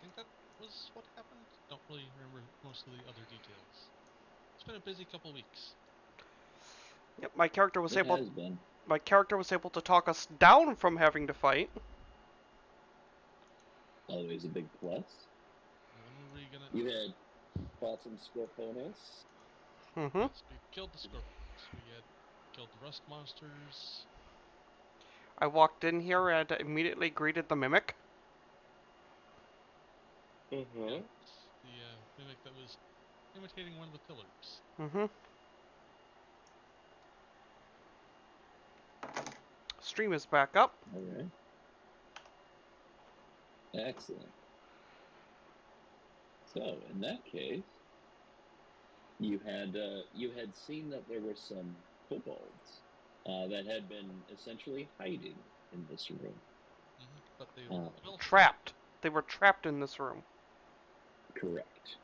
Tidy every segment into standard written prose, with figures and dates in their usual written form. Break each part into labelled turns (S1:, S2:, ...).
S1: think that was what happened. Don't really remember most of the other details. It's been a busy couple weeks.
S2: Yep, my character was
S3: It
S2: able.
S3: has been.
S2: My character was able to talk us down from having to fight.
S3: Always a big plus.
S1: When were we gonna?
S3: You had fought some Scorpones.
S2: Mm-hmm.
S1: Yes, we killed the scorpions. We had killed the rust monsters.
S2: I walked in here and immediately greeted the mimic.
S3: Mm-hmm.
S1: Yes, the mimic that was imitating one of the pillars.
S2: Mm-hmm. Stream is back up.
S3: All right. Excellent. So in that case, you had seen that there were some kobolds that had been essentially hiding in this room.
S1: But they were well
S2: Trapped. They were trapped in this room.
S3: Correct.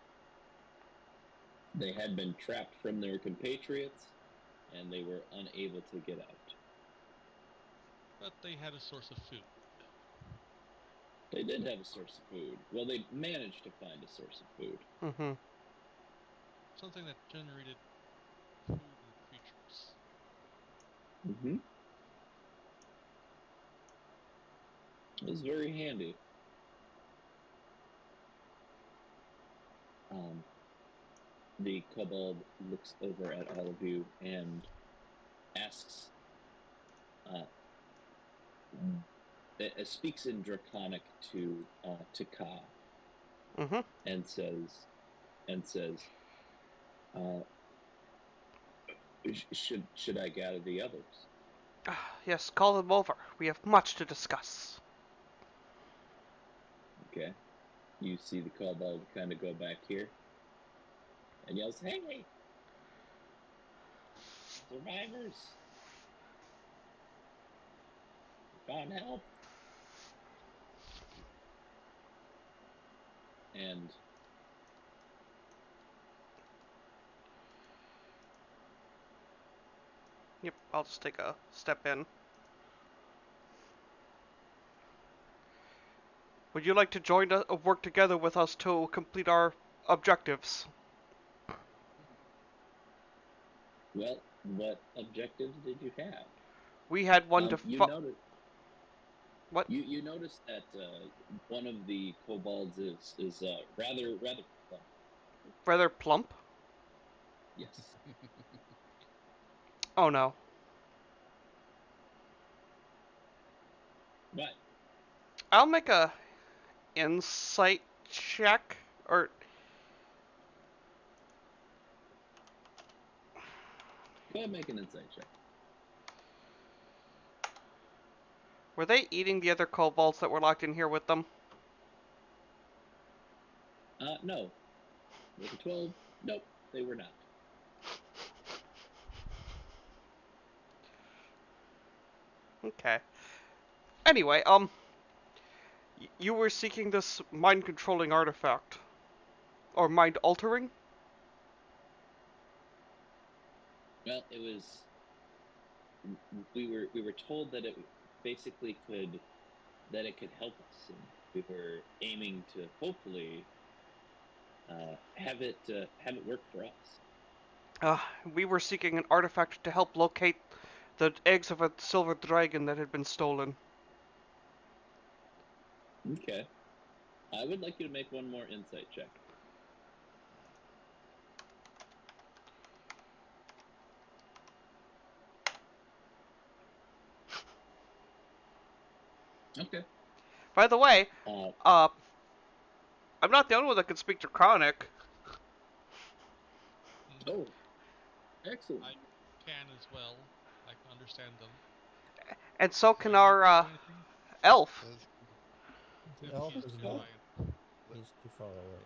S3: They had been trapped from their compatriots, and they were unable to get out.
S1: But they had a source of food.
S3: They did have a source of food. Well, they managed to find a source of food.
S2: Mm-hmm.
S1: Something that generated food and creatures.
S3: Mm-hmm. It was very handy. The kobold looks over at all of you and asks, it speaks in Draconic to Ka,
S2: Mm-hmm.
S3: and says, should I gather the others?
S2: Yes, call them over. We have much to discuss.
S3: Okay. You see the kobold kind of go back here and yells, "Hey, survivors! Found help!" And
S2: Yep, I'll just take a step in. Would you like to join us, work together with us to complete our objectives?
S3: well, what objectives did you have?
S2: We had one
S3: You noticed
S2: What?
S3: you noticed that one of the kobolds is rather plump.
S2: Rather plump?
S3: Yes.
S2: Oh no.
S3: But
S2: I'll make a insight check, or
S3: go ahead and make an insight check.
S2: were they eating the other kobolds that were locked in here with them?
S3: No. With a 12, nope, they were not.
S2: Okay. Anyway, you were seeking this mind-controlling artifact. Or mind-altering?
S3: Well, it was we were told that it basically could help us, and we were aiming to hopefully have it work for us.
S2: We were seeking an artifact to help locate the eggs of a silver dragon that had been stolen.
S3: Okay, I would like you to make one more insight check. Okay.
S2: By the way,
S3: Uh,
S2: I'm not the only one that can speak Draconic.
S3: oh, excellent.
S1: I can as well. I can understand them.
S2: And so
S1: Do
S2: can
S1: I need
S2: our,
S1: to do anything?
S2: elf.
S4: The
S1: Yep,
S4: elf
S1: he's
S4: is
S1: too
S4: not.
S1: giant.
S4: He's too far away.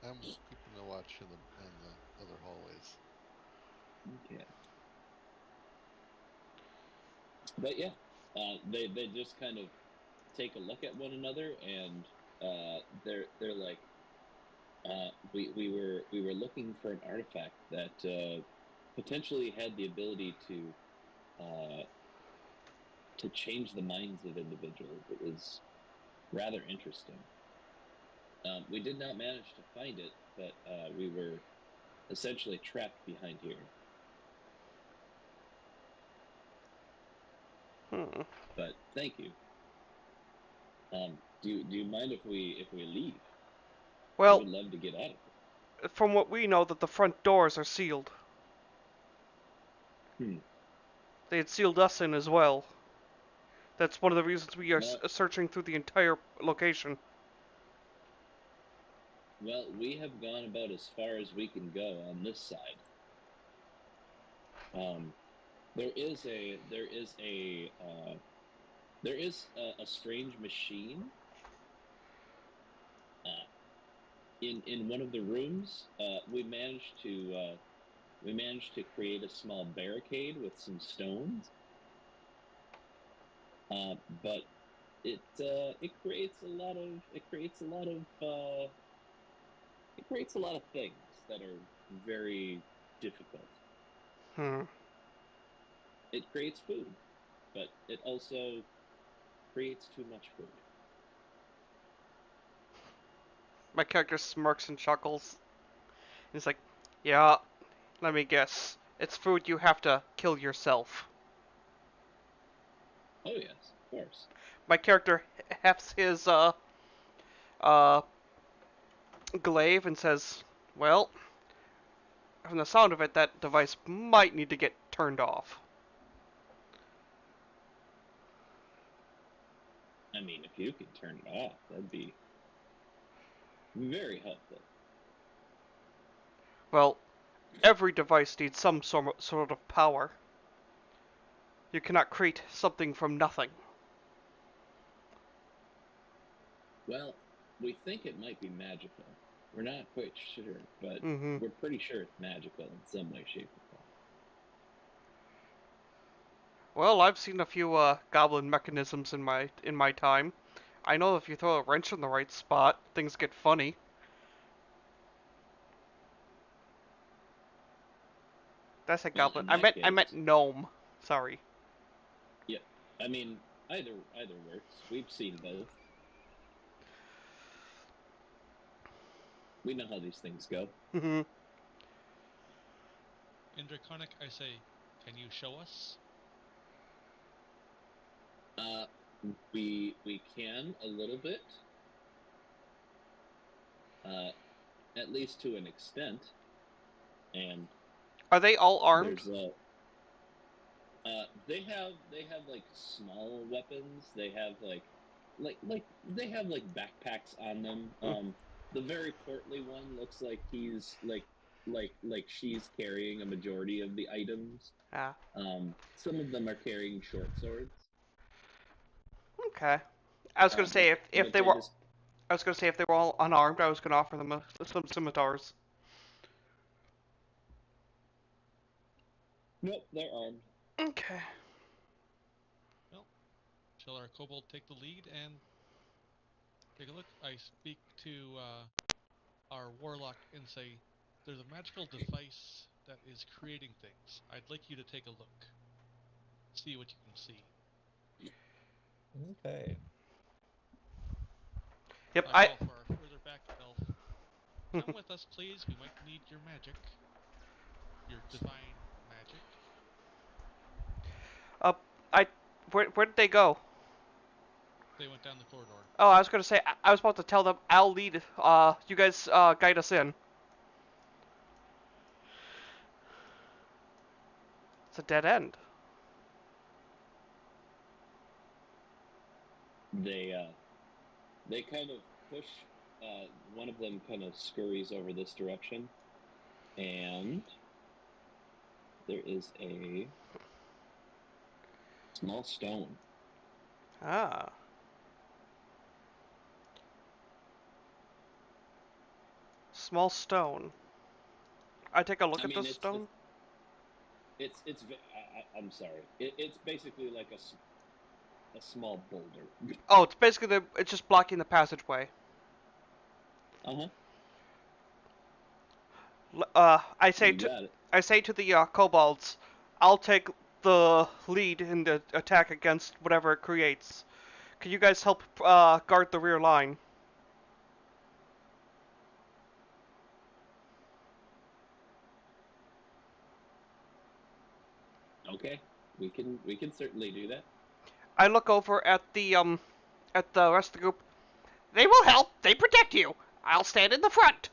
S5: I'm keeping a watch in the other hallways.
S3: Okay. But yeah, they just kind of take a look at one another, and they're like, we were looking for an artifact that potentially had the ability uh, to change the minds of individuals. It was rather interesting. We did not manage to find it, but we were essentially trapped behind here.
S2: Hmm.
S3: But thank you. Do you mind if we leave? I
S2: Well,
S3: would love to get out of here.
S2: from what we know, that the front doors are sealed.
S3: Hmm.
S2: They had sealed us in as well. That's one of the reasons we are
S3: Well,
S2: searching through the entire location.
S3: well, we have gone about as far as we can go on this side. There is a strange machine in one of the rooms. We managed to create a small barricade with some stones, but it creates a lot of things that are very difficult.
S2: Hmm.
S3: It creates food, but it also creates too much food.
S2: My character smirks and chuckles. He's like, yeah, let me guess. It's food you have to kill yourself.
S3: Oh yes, of course.
S2: My character hefts his, uh, glaive and says, well, from the sound of it, that device might need to get turned off.
S3: I mean, if you could turn it off, that'd be very helpful.
S2: Well, every device needs some sort of power. You cannot create something from nothing.
S3: Well, we think it might be magical. We're not quite sure, but
S2: Mm-hmm.
S3: we're pretty sure it's magical in some way, shape, or form.
S2: Well, I've seen a few goblin mechanisms in my time. I know if you throw a wrench in the right spot, things get funny. That's a
S3: Well,
S2: goblin.
S3: in
S2: I
S3: that
S2: meant
S3: case,
S2: gnome. Sorry.
S3: yeah. I mean, either works. We've seen both. We know how these things go.
S2: Mm-hmm.
S1: In Draconic, I say, can you show us?
S3: We can a little bit, at least to an extent, and
S2: Are they all armed?
S3: there's they have like small weapons. They have they have like backpacks on them. The very portly one looks like he's like she's carrying a majority of the items.
S2: Ah,
S3: Some of them are carrying short swords.
S2: okay. I was gonna say if
S3: But
S2: they
S3: they
S2: were
S3: just
S2: I was gonna say if they were all unarmed, I was gonna offer them some scimitars.
S3: nope, they're armed.
S2: Okay.
S1: Well, shall our kobold take the lead and take a look? I speak to our warlock and say, there's a magical device that is creating things. I'd like you to take a look. See what you can see.
S4: Okay.
S2: Yep.
S1: I call for our further back elf. Come with us, please. We might need your magic. Your divine magic.
S2: uh, I. Where did they go?
S1: They went down the corridor.
S2: Oh, I was gonna say I was about to tell them I'll lead. You guys guide us in. It's a dead end.
S3: They kind of push. One of them kind of scurries over this direction, and there is a small stone.
S2: Ah. Small stone. I take a look
S3: I
S2: at
S3: mean,
S2: this stone.
S3: I'm sorry. It's basically like a small boulder.
S2: Oh, it's basically it's just blocking the passageway.
S3: Uh-huh.
S2: I
S3: You got it.
S2: say to the kobolds, I'll take the lead in the attack against whatever it creates. Can you guys help guard the rear line?
S3: Okay, we can certainly do that.
S2: I look over at the rest of the group. They will help. They protect you. I'll stand in the front.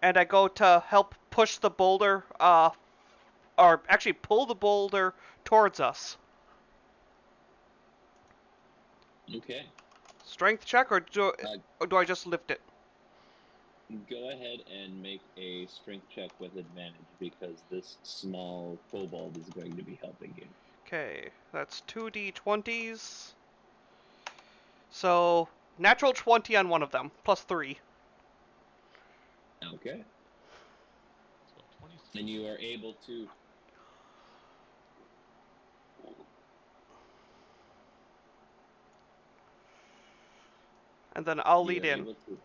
S2: And I go to help push the boulder, or actually pull the boulder towards us.
S3: Okay,
S2: Strength check, or do I just lift it?
S3: go ahead and make a strength check with advantage because this small kobold is going to be helping you.
S2: Okay, that's 2d20s. So, natural 20 on one of them, plus 3.
S3: Okay,
S1: So 23.
S3: and you are able to.
S2: And then I'll
S3: You
S2: lead
S3: are
S2: in.
S3: able to.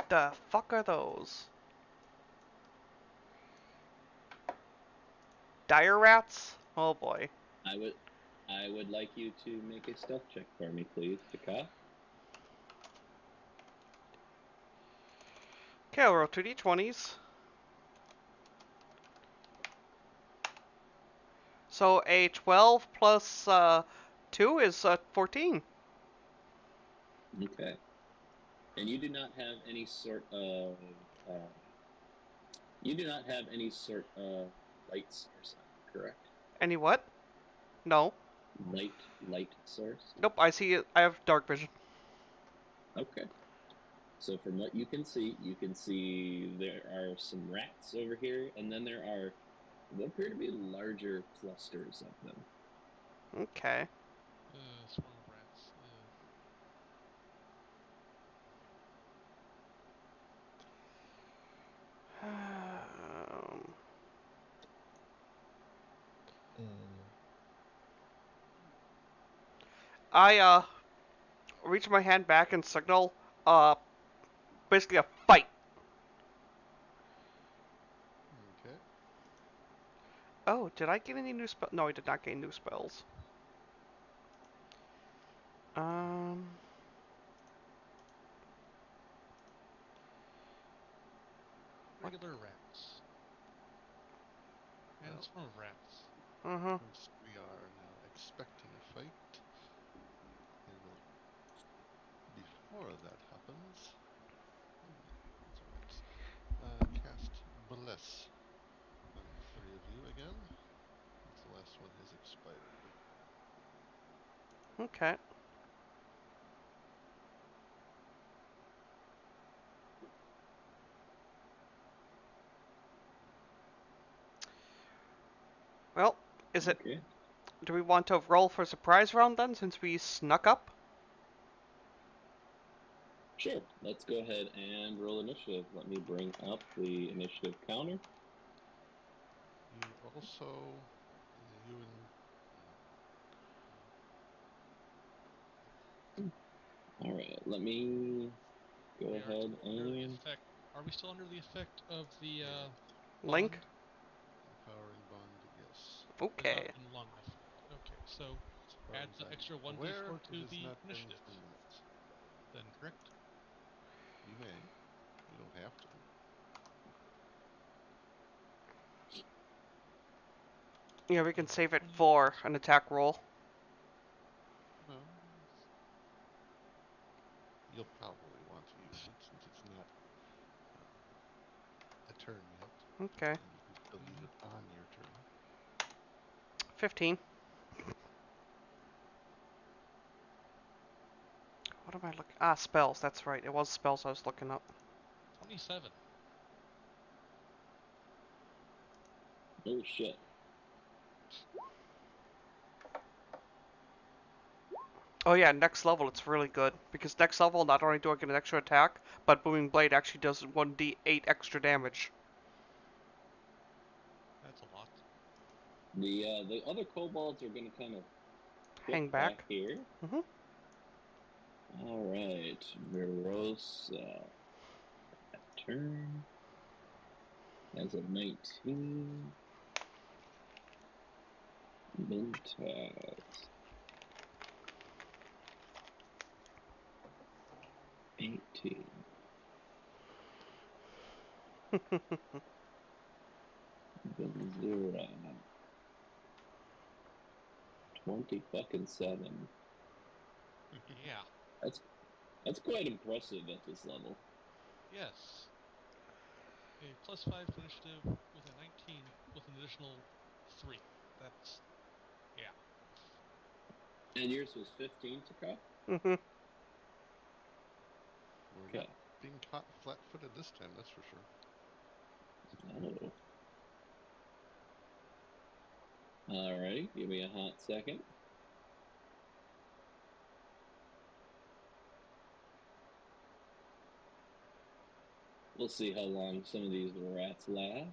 S2: The fuck are those? Dire rats? Oh boy.
S3: I would like you to make a stealth check for me, please, Taka.
S2: Okay, I'll roll 2d20s. So a 12 plus 2 is 14.
S3: Okay. And you do not have any sort of light source on you, correct?
S2: Any what? No.
S3: Light source.
S2: Nope, I see it. I have dark vision.
S3: Okay. So from what you can see there are some rats over here, and then there are what appear to be larger clusters of them.
S2: Okay.
S1: Swarm of rats.
S2: I reach my hand back and signal basically a fight.
S5: Okay.
S2: Oh, did I get any new spells? No, I did not gain new spells.
S1: Regular rats. And
S5: Well,
S1: swarm of rats.
S2: Uh-huh.
S5: since we are now expecting a fight, I will, before that happens, that's right, cast Bless on the 3 of you again, since the last one has expired.
S2: Okay. Well, is it...
S3: Okay.
S2: Do we want to roll for surprise round then, since we snuck up?
S3: Sure. Let's go ahead and roll initiative. Let me bring up the initiative counter.
S5: You also, you and
S3: All right. Let me go
S1: We are
S3: ahead
S1: still under the
S3: and
S1: effect. Are we still under the effect of the
S2: Link?
S1: bond?
S5: empowering bond, yes.
S1: Has not
S2: Okay.
S1: been long enough. Okay, so
S5: As far
S1: add
S5: as
S1: the
S5: I'm
S1: extra 1d4
S5: aware, it
S1: to
S5: has
S1: the
S5: not been
S1: initiative.
S5: 10 minutes.
S1: Then correct?
S5: You may. You don't have to.
S2: Yeah, we can save it for an attack roll.
S5: Well, you'll probably want to use it since it's not a turn yet,
S2: Okay.
S5: and you can still use it on your turn.
S2: 15. What am I looking... Ah, spells. That's right. It was spells I was looking up.
S1: 27.
S3: oh shit.
S2: Oh yeah, next level it's really good. Because next level, not only do I get an extra attack, but Booming Blade actually does 1d8 extra damage.
S1: That's a lot.
S3: The other kobolds are going to kind of
S2: Hang
S3: sit back
S2: back.
S3: here.
S2: Mm-hmm.
S3: All right, Verosa. Turn as a 19. Mentat. 18. Then 0. 20 fucking 7.
S1: Yeah.
S3: That's quite impressive at this level.
S1: Yes. A +5 to initiative with a 19 with an additional 3. That's yeah.
S3: And yours was 15, Taka?
S2: Mhm.
S5: We're
S3: Okay.
S5: not being caught flat-footed this time, that's for sure.
S3: Oh. Alrighty, give me a hot second. We'll see how long some of these rats last.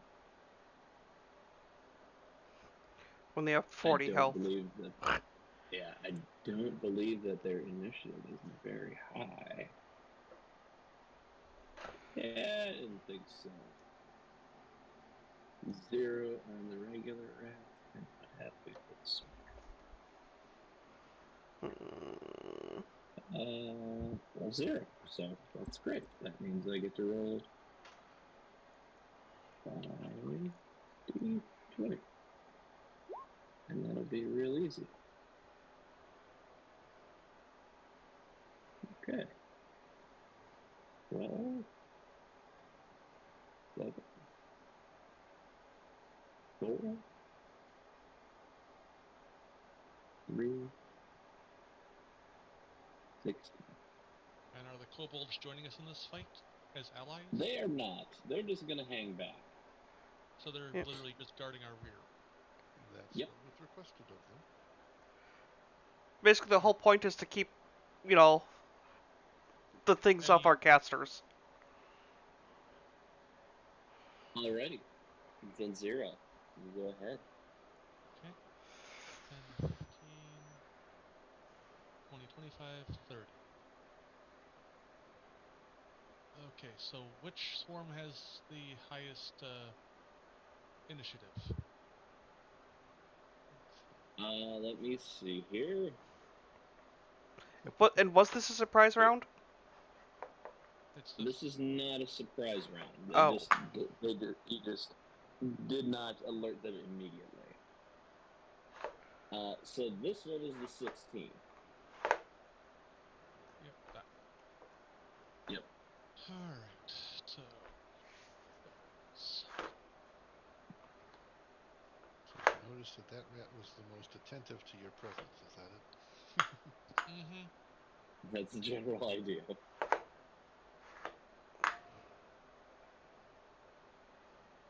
S2: When they have 40
S3: I don't
S2: health.
S3: believe that. Yeah, I don't believe that their initiative is very high. Yeah, I didn't think so. 0 on the regular rat, and what happened with this
S2: Mm.
S3: one? Well, 0. So that's great. That means I get to roll 5d20. And that'll be real easy. Okay. 12, 7, 4, 3, 16.
S1: And are the kobolds joining us in this fight as allies?
S3: They are not. They're just gonna hang back.
S1: So they're
S2: Yes.
S1: literally just guarding our rear.
S5: That's
S3: Yep.
S5: what was requested of them.
S2: Basically, the whole point is to keep, you know, the things off
S1: Any-
S2: our casters.
S3: Alrighty. Then 0. You go ahead.
S1: Okay. 10, 15, 20, 25, 30. Okay, so which swarm has the highest initiative?
S3: Let me see here.
S2: What? And was this a surprise round?
S1: It's the
S3: This is not a surprise round.
S2: Oh.
S3: He just did not alert them immediately. So this one is the 16.
S1: Yep, that.
S3: Yep.
S1: Alright, so...
S5: So you notice that rat was the most attentive to your presence, is that it?
S1: Mm-hmm.
S3: That's the general idea.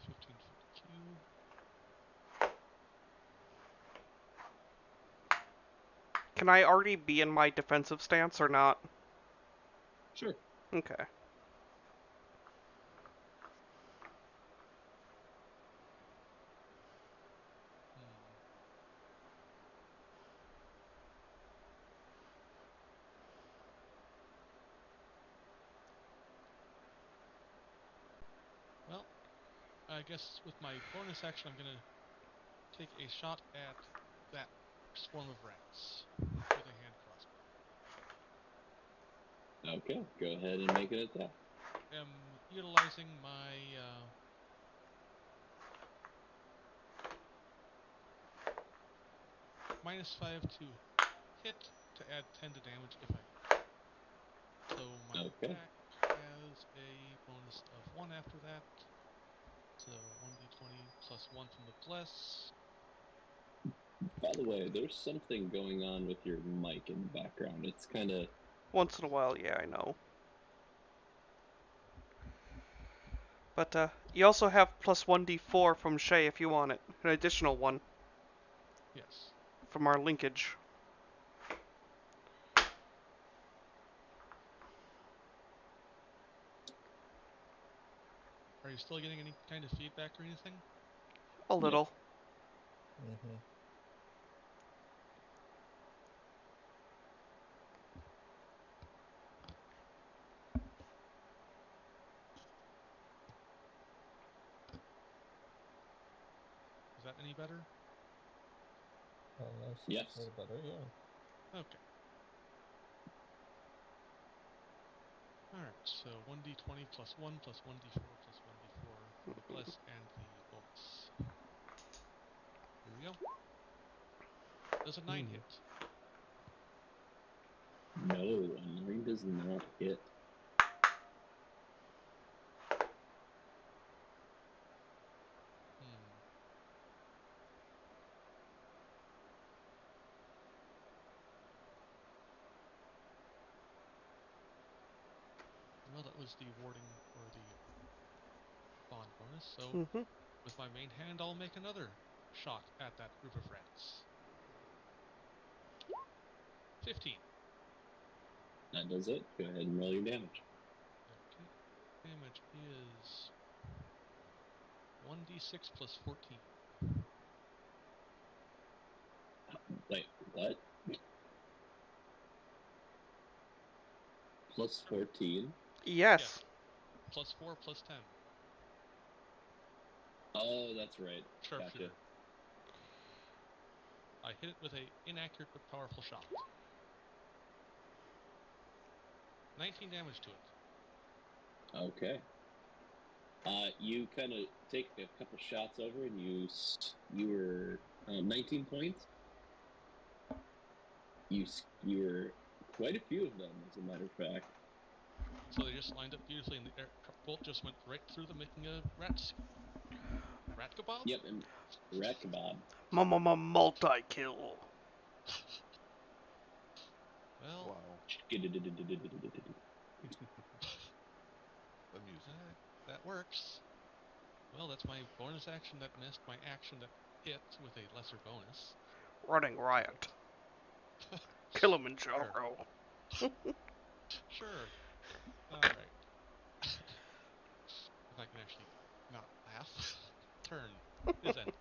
S1: 15-foot cube.
S2: Can I already be in my defensive stance or not?
S3: Sure.
S2: Okay.
S1: Well, I guess with my bonus action, I'm gonna take a shot at that swarm of rats with a hand crossbow.
S3: Okay, go ahead and make an attack.
S1: Am utilizing my -5 to hit to add 10 to damage if I hit. So my
S3: Okay.
S1: attack has a bonus of 1 after that. So 1d20 plus 1 from the bless.
S3: By the way, there's something going on with your mic in the background. It's kind of...
S2: Once in a while, yeah, I know. But you also have plus 1d4 from Shay if you want it. An additional one
S1: Yes.
S2: from our linkage.
S1: Are you still getting any kind of feedback or anything?
S2: A little.
S4: Mm-hmm.
S1: Is that any better?
S4: That's
S3: Yes.
S4: a little better, yeah.
S1: Okay. Alright, so 1d20 plus 1 plus 1d4 plus 1d4 from the plus and the bonus. Here we go. Does a 9 hit?
S3: No, a 9 does not hit.
S1: Hmm. Well, that was the warding or the bond bonus, so
S2: Mm-hmm.
S1: with my main hand, I'll make another shot at that group of rats. 15.
S3: That does it. Go ahead and roll your damage.
S1: Okay. Damage is 1d6 plus 14.
S3: Wait, what? Plus 14?
S2: Yes.
S1: Plus 4 plus 10.
S3: Oh, that's right.
S1: Sharpshooter.
S3: Gotcha.
S1: I hit it with a inaccurate but powerful shot. 19 damage to it.
S3: Okay. You kind of take a couple shots over, and you were 19 points. You were quite a few of them, as a matter of fact.
S1: So they just lined up beautifully, and the air bolt just went right through them, making a rat kebab?
S3: Yep, and rat kebab.
S2: Multi-kill.
S1: Well,
S5: Wow. Amusing.
S1: that works. Well, that's my bonus action that missed, my action that hit with a lesser bonus.
S2: Running riot. Kilimanjaro.
S1: Sure. Alright. If I can actually not laugh. Turn is ended.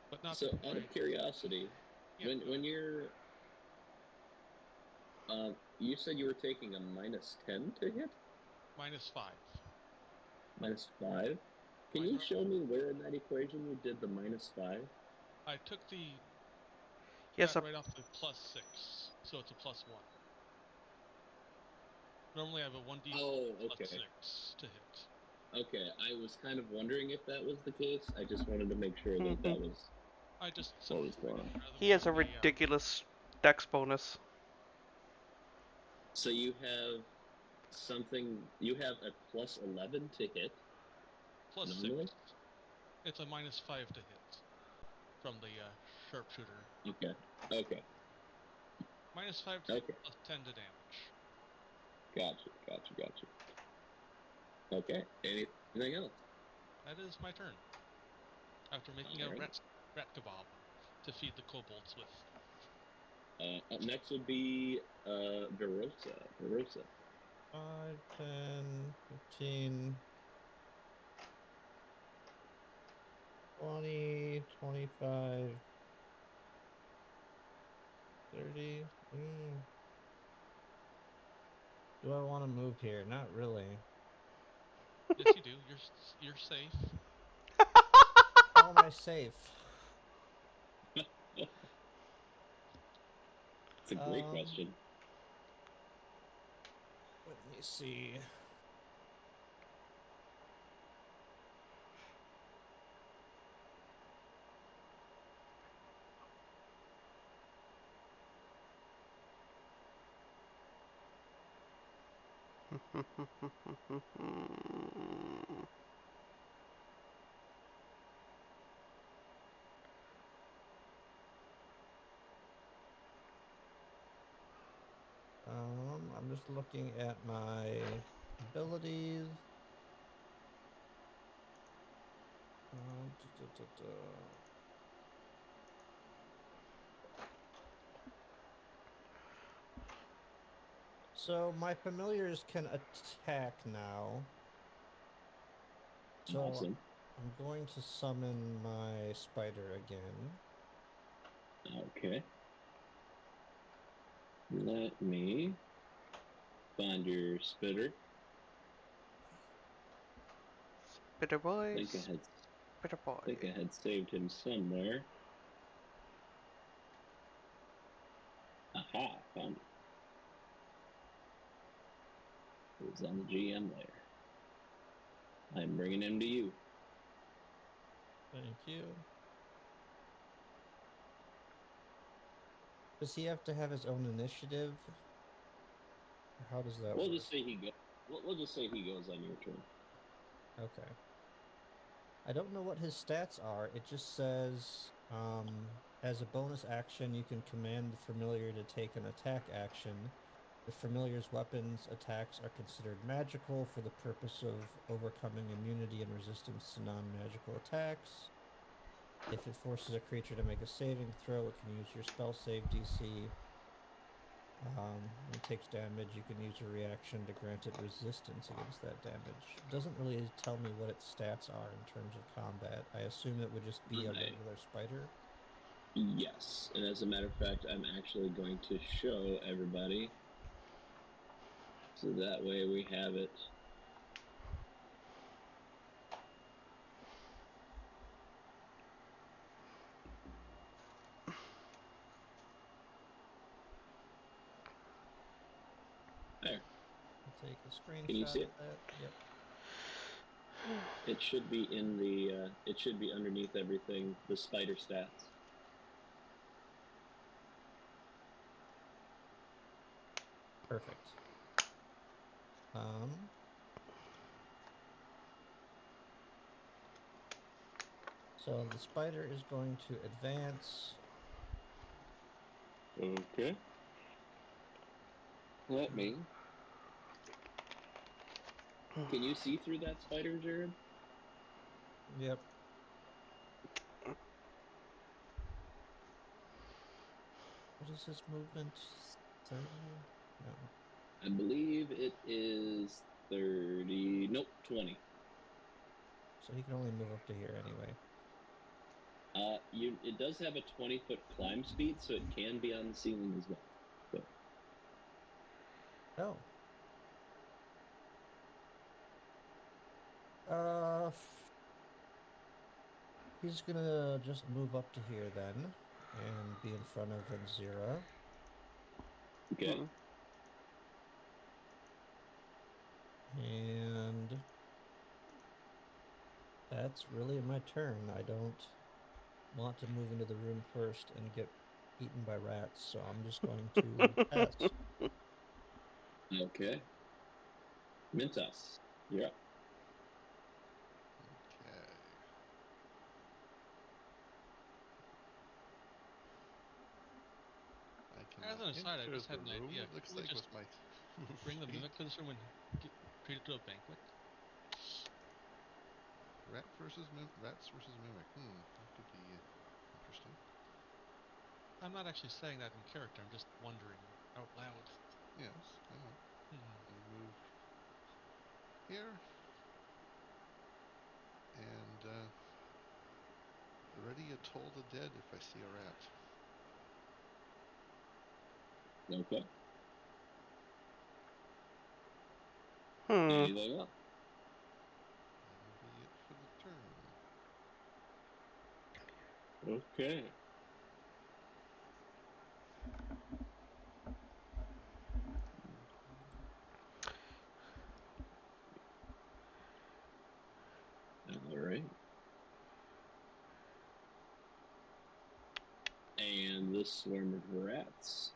S1: But not
S3: So,
S1: before
S3: out of curiosity,
S1: Yeah, go
S3: when
S1: ahead.
S3: you're, you said you were taking a minus 10 to hit,
S1: Minus 5.
S3: minus 5. Can
S1: My
S3: you
S1: throw-
S3: show me where in that equation you did the minus 5?
S1: I took the
S2: Yes,
S1: that right off the plus 6, so it's a plus 1. Normally I have a 1d
S3: Oh,
S1: plus
S3: okay.
S1: 6 to hit.
S3: Okay, I was kind of wondering if that was the case. I just wanted to make sure that that was
S1: I just
S3: what was going on.
S1: rather
S2: he
S1: than
S2: has a
S1: having
S2: ridiculous dex bonus.
S3: So you have something. You have a plus 11 to hit.
S1: plus
S3: Normally?
S1: 6. It's a minus 5 to hit from the sharpshooter.
S3: Okay. Okay.
S1: Minus 5 to hit,
S3: Okay.
S1: plus 10 to damage.
S3: Gotcha. Okay. Anything else?
S1: That is my turn. After making a
S3: Alright.
S1: rat kebab to feed the kobolds with.
S3: Up next would be Verosa. Verosa.
S4: 5, 10, 15, 20, 25, 30. Do I want to move here? Not really.
S1: Yes, you do. You're safe.
S4: How am I safe?
S3: It's a great question.
S4: Let me see. I'm just looking at my abilities. So my familiars can attack now. So
S3: Awesome.
S4: I'm going to summon my spider again.
S3: Okay. Let me find your spitter.
S2: Bitter
S3: I
S2: boys. Bitter
S3: think
S2: boy.
S3: I had saved him somewhere. Aha, found him. is on the GM layer. I'm bringing him to you.
S4: Thank you. Does he have to have his own initiative? Or how does that
S3: We'll
S4: work?
S3: just say he go. We'll just say he goes on your turn.
S4: Okay. I don't know what his stats are. It just says, as a bonus action, you can command the familiar to take an attack action. The familiar's weapons attacks are considered magical for the purpose of overcoming immunity and resistance to non-magical attacks. If it forces a creature to make a saving throw, it can use your spell save DC. When it takes damage, you can use a reaction to grant it resistance against that damage. It doesn't really tell me what its stats are in terms of combat. I assume it would just be a
S3: Right.
S4: regular spider.
S3: Yes, and as a matter of fact, I'm actually going to show everybody, so that way we have it. There.
S4: I'll take a screenshot
S3: Can you see
S4: of
S3: it?
S4: that. Yep.
S3: It should be in the. It should be underneath everything. The spider stats.
S4: Perfect. So the spider is going to advance.
S3: Okay. Let me. Can you see through that spider, Jared?
S4: Yep. What is his movement? 30? No.
S3: I believe it is 30. Nope, 20.
S4: So he can only move up to here anyway.
S3: It does have a 20-foot climb speed, so it can be on the ceiling as well. So.
S4: Oh. He's gonna just move up to here then, and be in front of Venzira.
S3: Okay.
S4: And that's really my turn. I don't want to move into the room first and get eaten by rats, so I'm just going to pass.
S3: Okay. Mintos, you're up.
S5: Okay. I
S1: As an
S5: cannot
S1: aside, I
S5: enter
S1: just had
S5: the
S1: an
S5: room,
S1: idea.
S5: it looks
S1: Can we
S5: like,
S1: just
S5: with my
S1: bring the
S5: feet.
S1: mimic to this room and treat it to a banquet?
S5: Rats versus mimic. That could be interesting.
S1: I'm not actually saying that in character. I'm just wondering out loud.
S5: Yes, I know. We move here. And ready to toll the dead if I see a rat.
S3: Okay. Anything else?
S5: That'll be it for the turn.
S3: Okay. All right. And this swarm of rats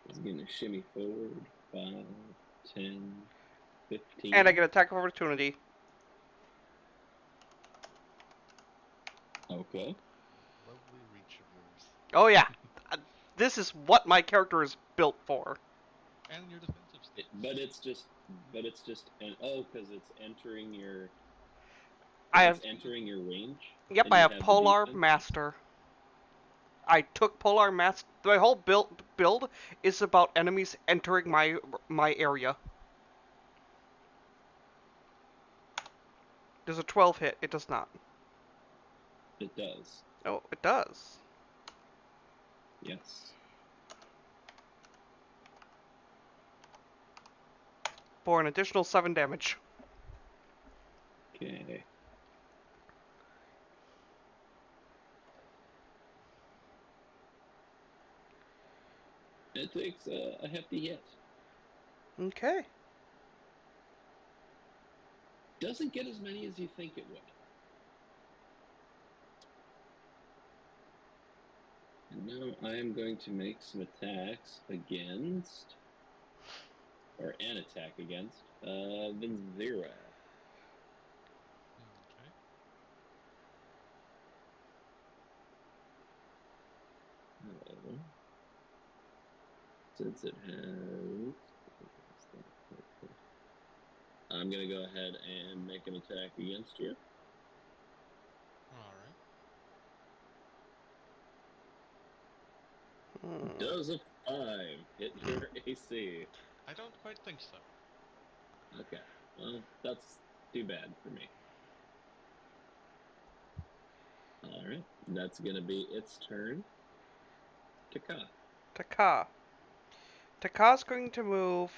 S3: is going to shimmy forward 5, 10, 15.
S2: And I get attack of opportunity.
S3: Okay.
S5: Lovely reach of yours.
S2: Oh yeah, this is what my character is built for.
S1: And your defensive stance.
S3: But it's just, because it's entering your.
S2: I have.
S3: It's entering your range.
S2: Yep,
S3: and
S2: I
S3: you
S2: have
S3: the
S2: Polar
S3: defense?
S2: Master. I took Polar Master. My whole build is about enemies entering my area. Does a 12 hit? It does not.
S3: It does.
S2: Oh, it does.
S3: Yes.
S2: For an additional 7 damage.
S3: Okay. It takes a hefty hit.
S2: Okay.
S3: Doesn't get as many as you think it would. And now I am going to make some attacks against, or an attack against, Vinzira.
S1: Okay.
S3: So, since it has, I'm going to go ahead and make an attack against you.
S1: All right.
S2: Hmm.
S3: Does a 5 hit your AC?
S1: I don't quite think so.
S3: Okay, well, that's too bad for me. Alright, that's going to be its turn. Taka.
S2: Taka. Taka's going to move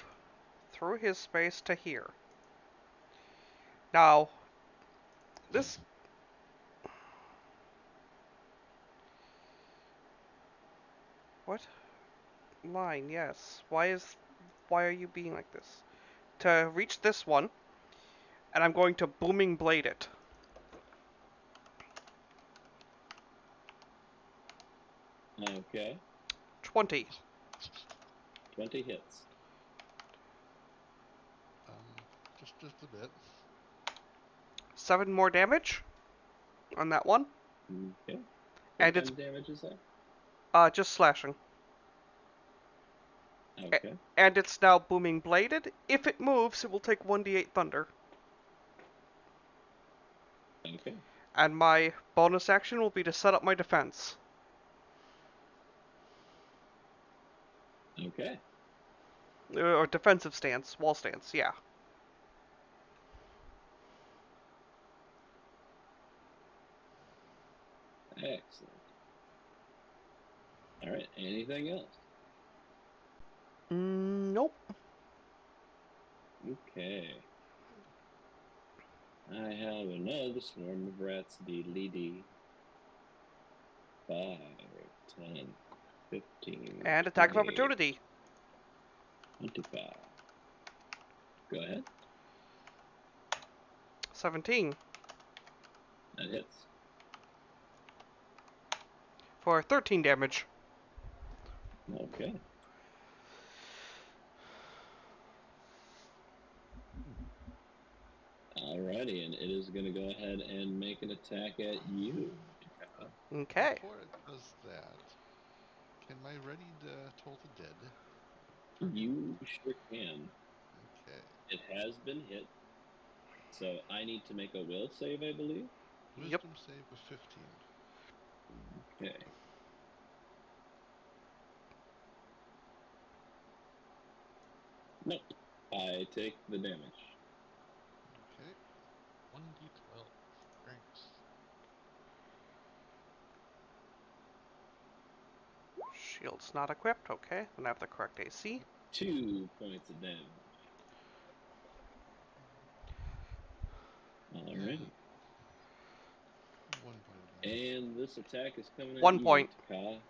S2: through his space to here. Now, this... What? Line, yes. Why are you being like this? To reach this one, and I'm going to Booming Blade it.
S3: Okay,
S2: 20.
S3: 20 hits.
S5: Just a bit.
S2: 7 more damage on that one.
S3: Okay. What
S2: And
S3: kind
S2: it's
S3: of damage is that?
S2: just slashing.
S3: Okay.
S2: And it's now Booming Bladed. If it moves, it will take 1d8 thunder.
S3: Okay.
S2: And my bonus action will be to set up my defense.
S3: Okay.
S2: Or defensive stance, wall stance, yeah.
S3: Excellent. Alright, anything else?
S2: Nope.
S3: Okay. I have another swarm of rats, D. 5, 10, 15,
S2: And attack of
S3: 20,
S2: opportunity.
S3: 25. Go ahead.
S2: 17
S3: That hits.
S2: for 13 damage.
S3: Okay. Alrighty, and it is going to go ahead and make an attack at you, Takara.
S2: Okay.
S5: Before it does that, can my ready to toll the dead?
S3: You sure can.
S5: Okay.
S3: It has been hit, so I need to make a will save, I believe.
S2: Yep.
S5: Wisdom save of 15.
S3: Okay. Nope. I take the damage.
S5: Okay.
S1: 1d12. Thanks.
S2: Shield's not equipped. Okay. Then I have the correct AC.
S3: 2 points of damage. Alrighty.
S5: 1 point of damage.
S3: And this attack is coming at
S2: 1
S3: you,
S2: point.
S3: Taka.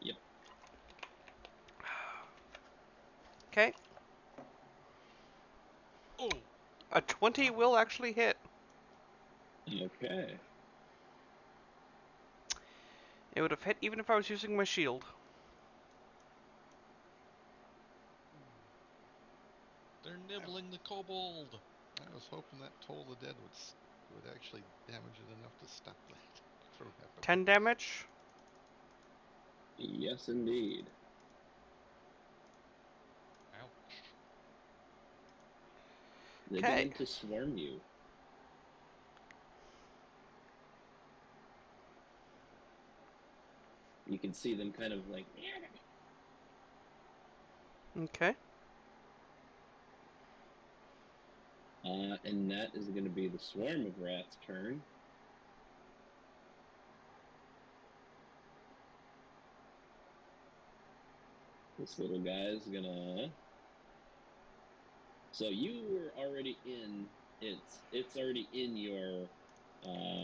S3: Yep.
S2: Okay.
S1: Oh!
S2: A 20 will actually hit.
S3: Okay.
S2: It would have hit even if I was using my shield.
S1: They're nibbling the kobold!
S5: I was hoping that toll the dead would actually damage it enough to stop that from happening.
S2: 10 damage.
S3: Yes, indeed.
S1: Ouch.
S3: They
S2: Okay.
S3: begin to swarm you. You can see them kind of like.
S2: Okay.
S3: And that is going to be the swarm of rats' turn. This little guy is gonna. So you were already in. It's already in your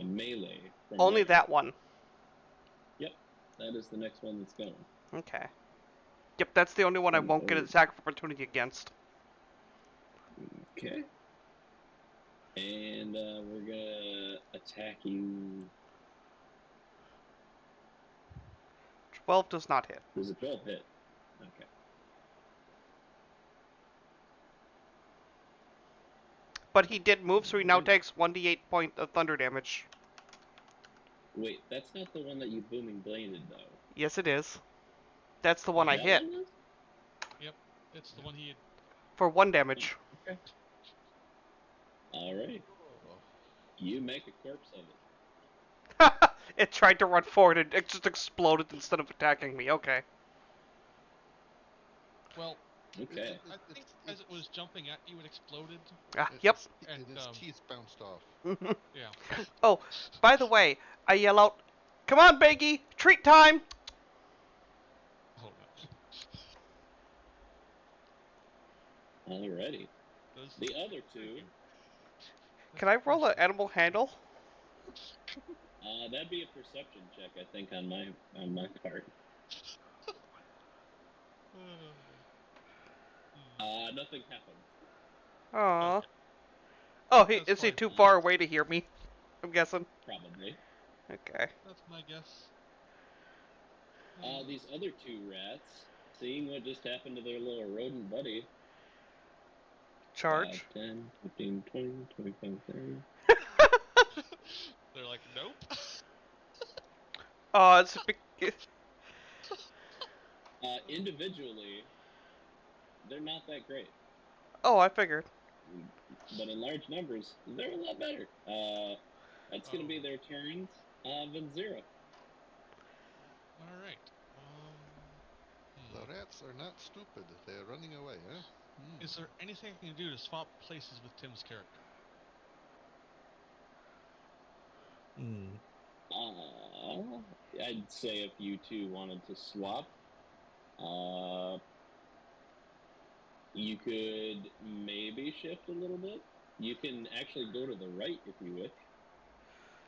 S3: melee. From
S2: Only
S3: there.
S2: that one.
S3: Yep, that is the next one that's going.
S2: Okay. Yep, that's the only one I won't get an attack of opportunity against.
S3: Okay. And we're gonna attack you.
S2: 12 does not hit.
S3: Does a 12 hit? Okay.
S2: But he did move, so he now takes 1d8 point of thunder damage.
S3: Wait, that's not the one that you booming bladed, though.
S2: Yes, it is. That's the one I
S3: That
S2: hit.
S3: one is?
S1: It's the one he had.
S2: For 1 damage.
S3: Okay. Alright.
S5: Oh,
S3: You make a corpse of it.
S2: It tried to run forward and it just exploded instead of attacking me. Okay.
S1: Well,
S3: Okay.
S1: I think as it was jumping at you, it exploded.
S2: Yep.
S1: And,
S5: His teeth bounced off.
S1: Yeah.
S2: Oh, by the way, I yell out, "Come on, Baggy! Treat time!"
S1: Oh no.
S3: Alrighty.
S1: Those,
S3: The other two,
S2: Can I roll an animal handle?
S3: that'd be a perception check, I think, on my part. Nothing happened.
S2: Aww.
S1: Okay.
S2: Oh,
S1: That's
S2: is he
S1: fine.
S2: too far away to hear me? I'm guessing.
S3: Probably.
S2: Okay.
S1: That's my guess.
S3: These other two rats, seeing what just happened to their little rodent buddy.
S2: Charge.
S3: 5, 10, 15, 20, 25, 30.
S1: They're like, nope.
S2: Oh, it's a big...
S3: Individually, they're not that great.
S2: Oh, I figured.
S3: But in large numbers, they're a lot better. That's going to be their turns. Venzira.
S1: All right.
S5: The rats are not stupid. They're running away, huh?
S1: Is there anything I can do to swap places with Tim's character?
S4: Hmm.
S3: I'd say if you two wanted to swap, you could maybe shift a little bit. You can actually go to the right if you wish.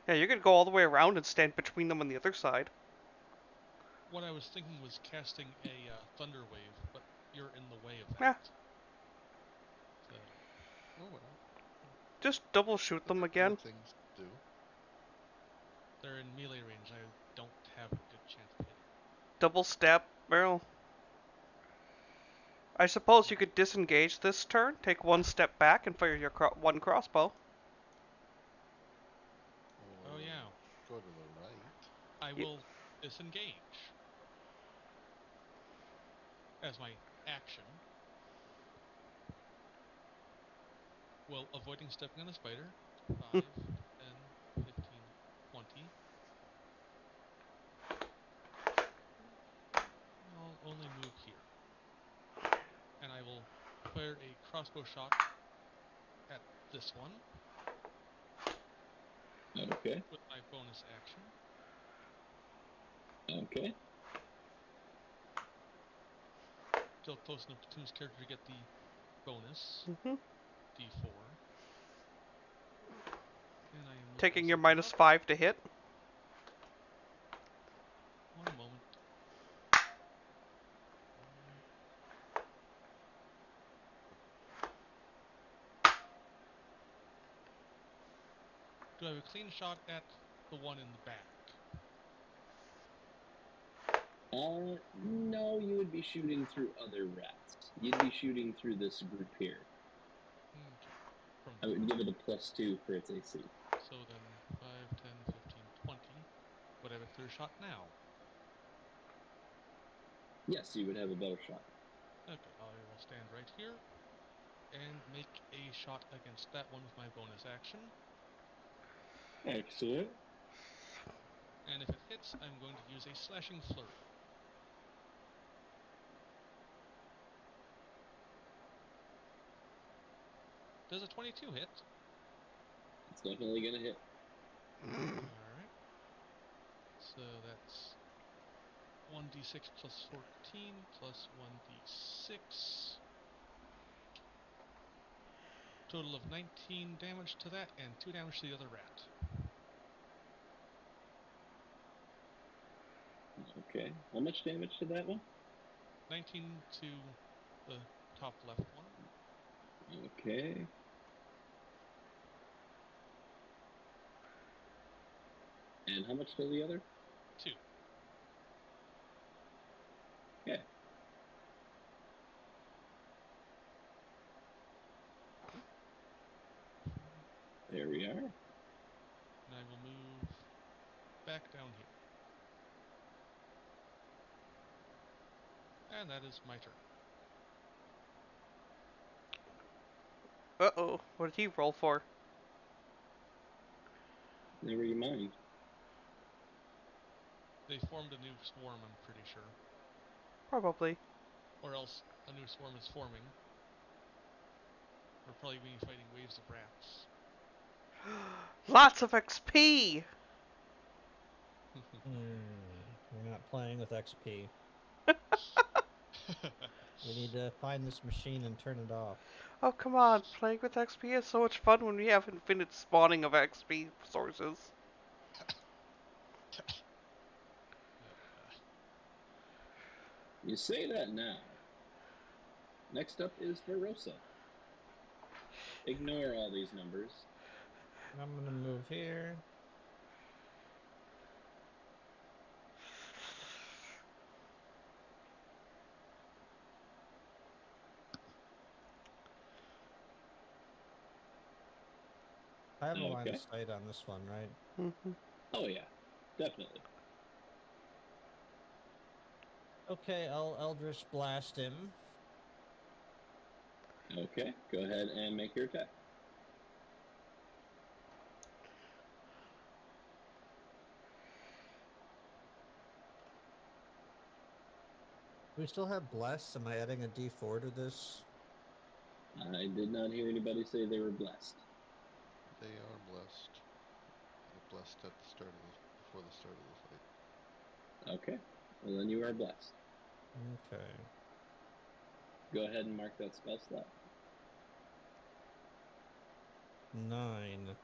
S2: Yeah, you could go all the way around and stand between them on the other side.
S1: What I was thinking was casting a thunder wave, but you're in the way of
S2: Yeah.
S1: that. So,
S5: Oh well.
S2: Just double shoot them again.
S5: Other things to do.
S1: they're in melee range. I don't have a good chance of hitting.
S2: Double stab barrel. I suppose you could disengage this turn, take 1 step back, and fire your one crossbow.
S5: Or
S1: Oh yeah,
S5: go to the right.
S1: I will disengage as my action. Well, avoiding stepping on the spider. 5, 10, 15, 20. I'll only move here. And I will fire a crossbow shot at this one
S3: Okay.
S1: with my bonus action.
S3: Okay.
S1: Still close enough to Tim's character to get the bonus.
S2: Mm-hmm.
S1: D4. And I am
S2: Taking your
S1: looking something up.
S2: -5 to hit.
S1: One moment. Do I have a clean shot at the one in the back?
S3: No, you would be shooting through other rats. You'd be shooting through this group here.
S1: Okay. From
S3: I would give it a +2 for its AC.
S1: So then 5, 10, 15, 20. Would I have a clear shot now?
S3: Yes, you would have a better shot.
S1: Okay, I will stand right here and make a shot against that one with my bonus action.
S3: Excellent.
S1: And if it hits, I'm going to use a slashing flurry. Does a 22 hit?
S3: It's definitely gonna hit.
S1: Alright. So that's 1d6 plus 14 plus 1d6. Total of 19 damage to that and 2 damage to the other rat.
S3: Okay. How much damage to that one?
S1: 19 to the top left one.
S3: Okay. And how much to the other?
S1: 2.
S3: Okay. There we are.
S1: And I will move back down here. And that is my turn.
S2: Uh-oh. What did he roll for?
S3: Never you mind.
S1: They formed a new swarm, I'm pretty sure.
S2: Probably.
S1: Or else a new swarm is forming. We're probably be fighting waves of rats.
S2: Lots of XP!
S4: We're not playing with XP. We need to find this machine and turn it off.
S2: Oh, come on. Playing with XP is so much fun when we have infinite spawning of XP sources.
S3: You say that now. Next up is Verosa. Ignore all these numbers.
S4: I'm gonna move here. I have a line of
S3: Okay.
S4: sight on this one, right?
S2: Mm-hmm.
S3: Oh yeah, definitely.
S4: Okay, I'll Eldritch Blast him.
S3: Okay, go ahead and make your attack.
S4: Do we still have Bless? Am I adding a D4 to this?
S3: I did not hear anybody say they were blessed.
S5: They are blessed. They're blessed at the start of before the start of the fight.
S3: Okay, well then you are blessed.
S4: Okay.
S3: Go ahead and mark that spell slot.
S4: 9.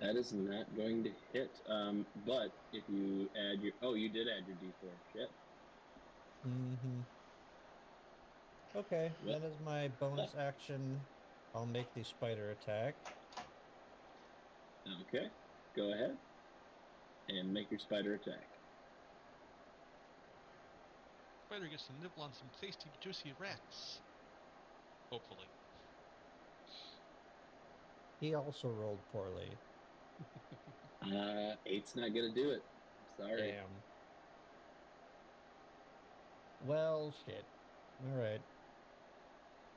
S3: That is not going to hit. But if you add your... Oh, you did add your D4. Shit.
S4: Mm-hmm. Okay,
S3: What?
S4: that is my bonus action. I'll make the spider attack.
S3: Okay, go ahead and make your spider attack.
S1: Spider gets to nibble on some tasty, juicy rats. Hopefully.
S4: He also rolled poorly.
S3: 8's not gonna do it. Sorry.
S4: Damn. Well, shit. Alright.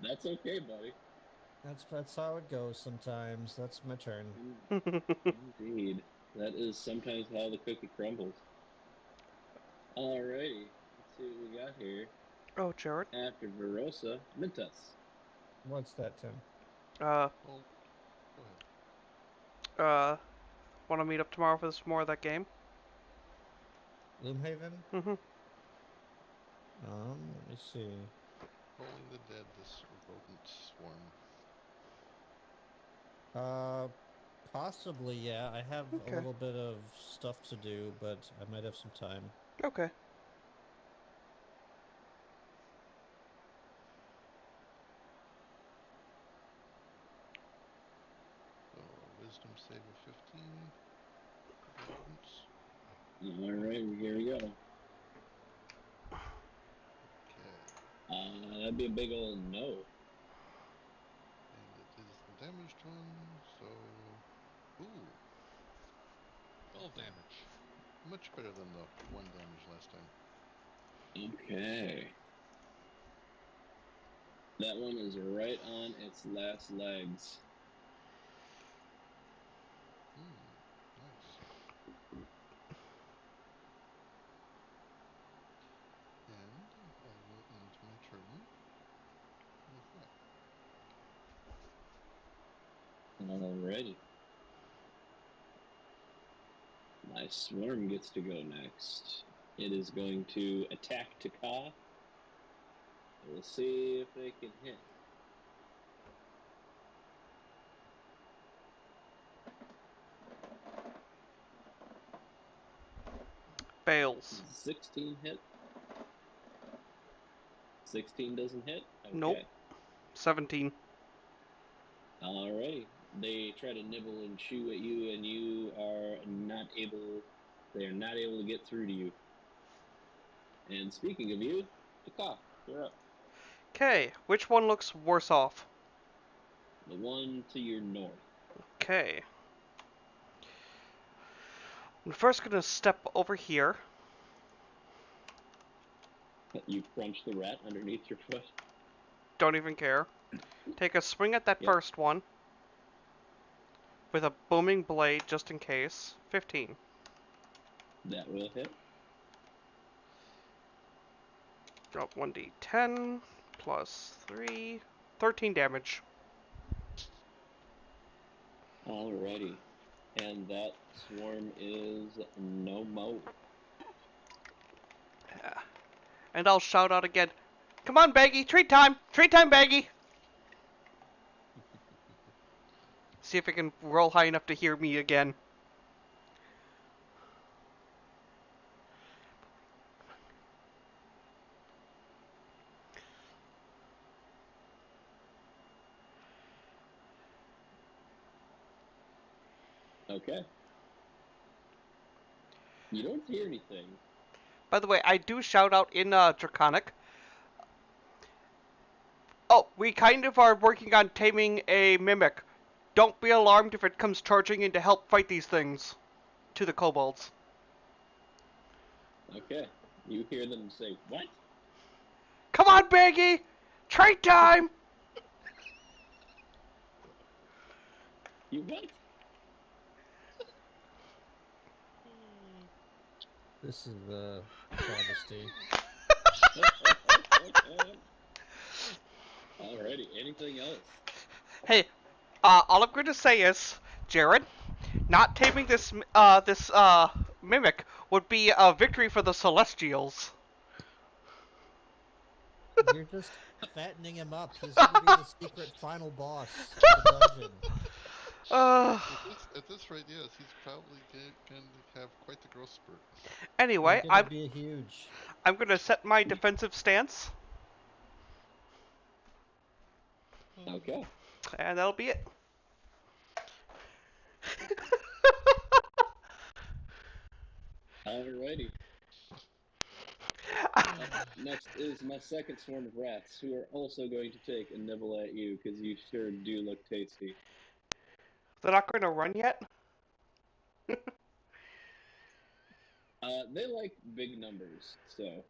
S3: That's okay, buddy.
S4: That's how it goes sometimes. That's my turn.
S3: Indeed. That is sometimes how the cookie crumbles. Alrighty. Let's see what we got here.
S2: Oh, Jared.
S3: After Verosa, Mintus.
S4: What's that, Tim?
S2: Uh,
S5: Oh, go ahead.
S2: Want to meet up tomorrow for some more of that game?
S4: Gloomhaven?
S2: Mm-hmm.
S4: Let me see.
S5: Rolling the dead, this rodent swarm.
S4: Possibly, yeah. I have a
S2: Okay.
S4: little bit of stuff to do, but I might have some time.
S2: Okay.
S5: So, a wisdom save of 15 for the rodents.
S3: Alright, here we go.
S5: Okay.
S3: That'd be a big old no.
S5: And it is the damaged one, so... Ooh,
S1: 12 damage.
S5: much better than the 1 damage last time.
S3: Okay. That one is right on its last legs.
S5: Nice. And I will end my turn with that.
S3: Alrighty. My swarm gets to go next. It is going to attack Taka. We'll see if they can hit.
S2: Fails.
S3: 16 hit. 16 doesn't hit. Okay.
S2: Nope. 17.
S3: Alrighty. They try to nibble and chew at you, and you are not able. They are not able to get through to you. And speaking of you, Taka, you're up.
S2: Okay, which one looks worse off?
S3: The one to your north.
S2: Okay. I'm first gonna step over here.
S3: You crunch the rat underneath your foot.
S2: Don't even care. Take a swing at that
S3: Yep.
S2: first one. With a booming blade, just in case. 15.
S3: That will hit.
S2: Drop 1d10 plus 3. 13 damage.
S3: Alrighty. And that swarm is no mo.
S2: Yeah. And I'll shout out again. Come on, Baggy! Treat time! Treat time, Baggy! See if it can roll high enough to hear me again.
S3: Okay. You don't hear anything.
S2: By the way, I do shout out in Draconic. Oh, we kind of are working on taming a mimic. Don't be alarmed if it comes charging in to help fight these things. To the kobolds.
S3: Okay. You hear them say, "What?
S2: Come on, Baggy! Trade time!
S3: You what?"
S4: This is the travesty.
S3: Alrighty. Anything else?
S2: Hey, all I'm going to say is, Jared, not taming this mimic would be a victory for the Celestials.
S4: You're just fattening him up. He's gonna be the secret final boss of the dungeon.
S5: At this rate, yes, he's probably going to have quite the growth spurt.
S2: Anyway,
S4: He's gonna be huge.
S2: I'm going to set my defensive stance,
S3: Okay.
S2: and that'll be it.
S3: Alrighty. Next is my second swarm of rats, who are also going to take a nibble at you, because you sure do look tasty.
S2: They're not going to run yet?
S3: They like big numbers, so.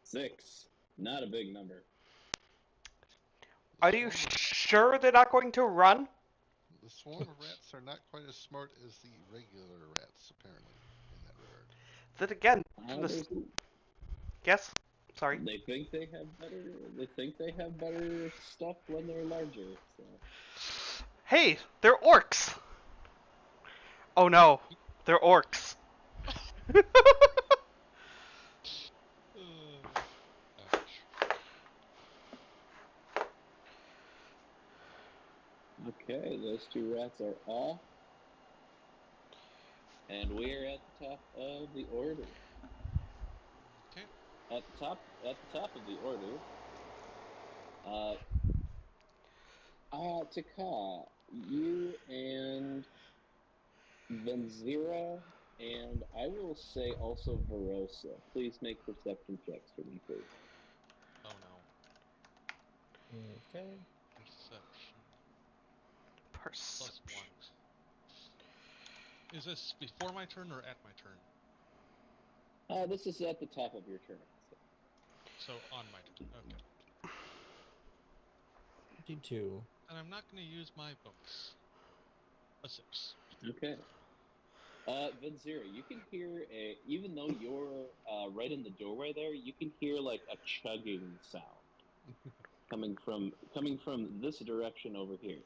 S3: 6. Not a big number.
S2: Are you sure they're not going to run?
S5: The swarm of rats are not quite as smart as the regular rats, apparently, in that regard.
S2: Then again, from the... Yes? Sorry.
S3: They think they have better. They think they have better stuff when they're larger. So.
S2: Hey, they're orcs! Oh no, they're orcs.
S3: Okay, those two rats are off, and we're at the top of the order.
S1: Okay.
S3: At the top of the order. Taka, you and Venzira, and I will say also Verosa. Please make perception checks for me, please.
S1: Oh no.
S4: Okay.
S1: Perception.
S2: Perception.
S1: +1. Is this before my turn or at my turn?
S3: This is at the top of your turn.
S1: So on my turn. Okay.
S4: D2.
S1: And I'm not going to use my bonus. A 6.
S3: Okay. Venzira, you can hear even though you're right in the doorway there, you can hear like a chugging sound coming from this direction over here.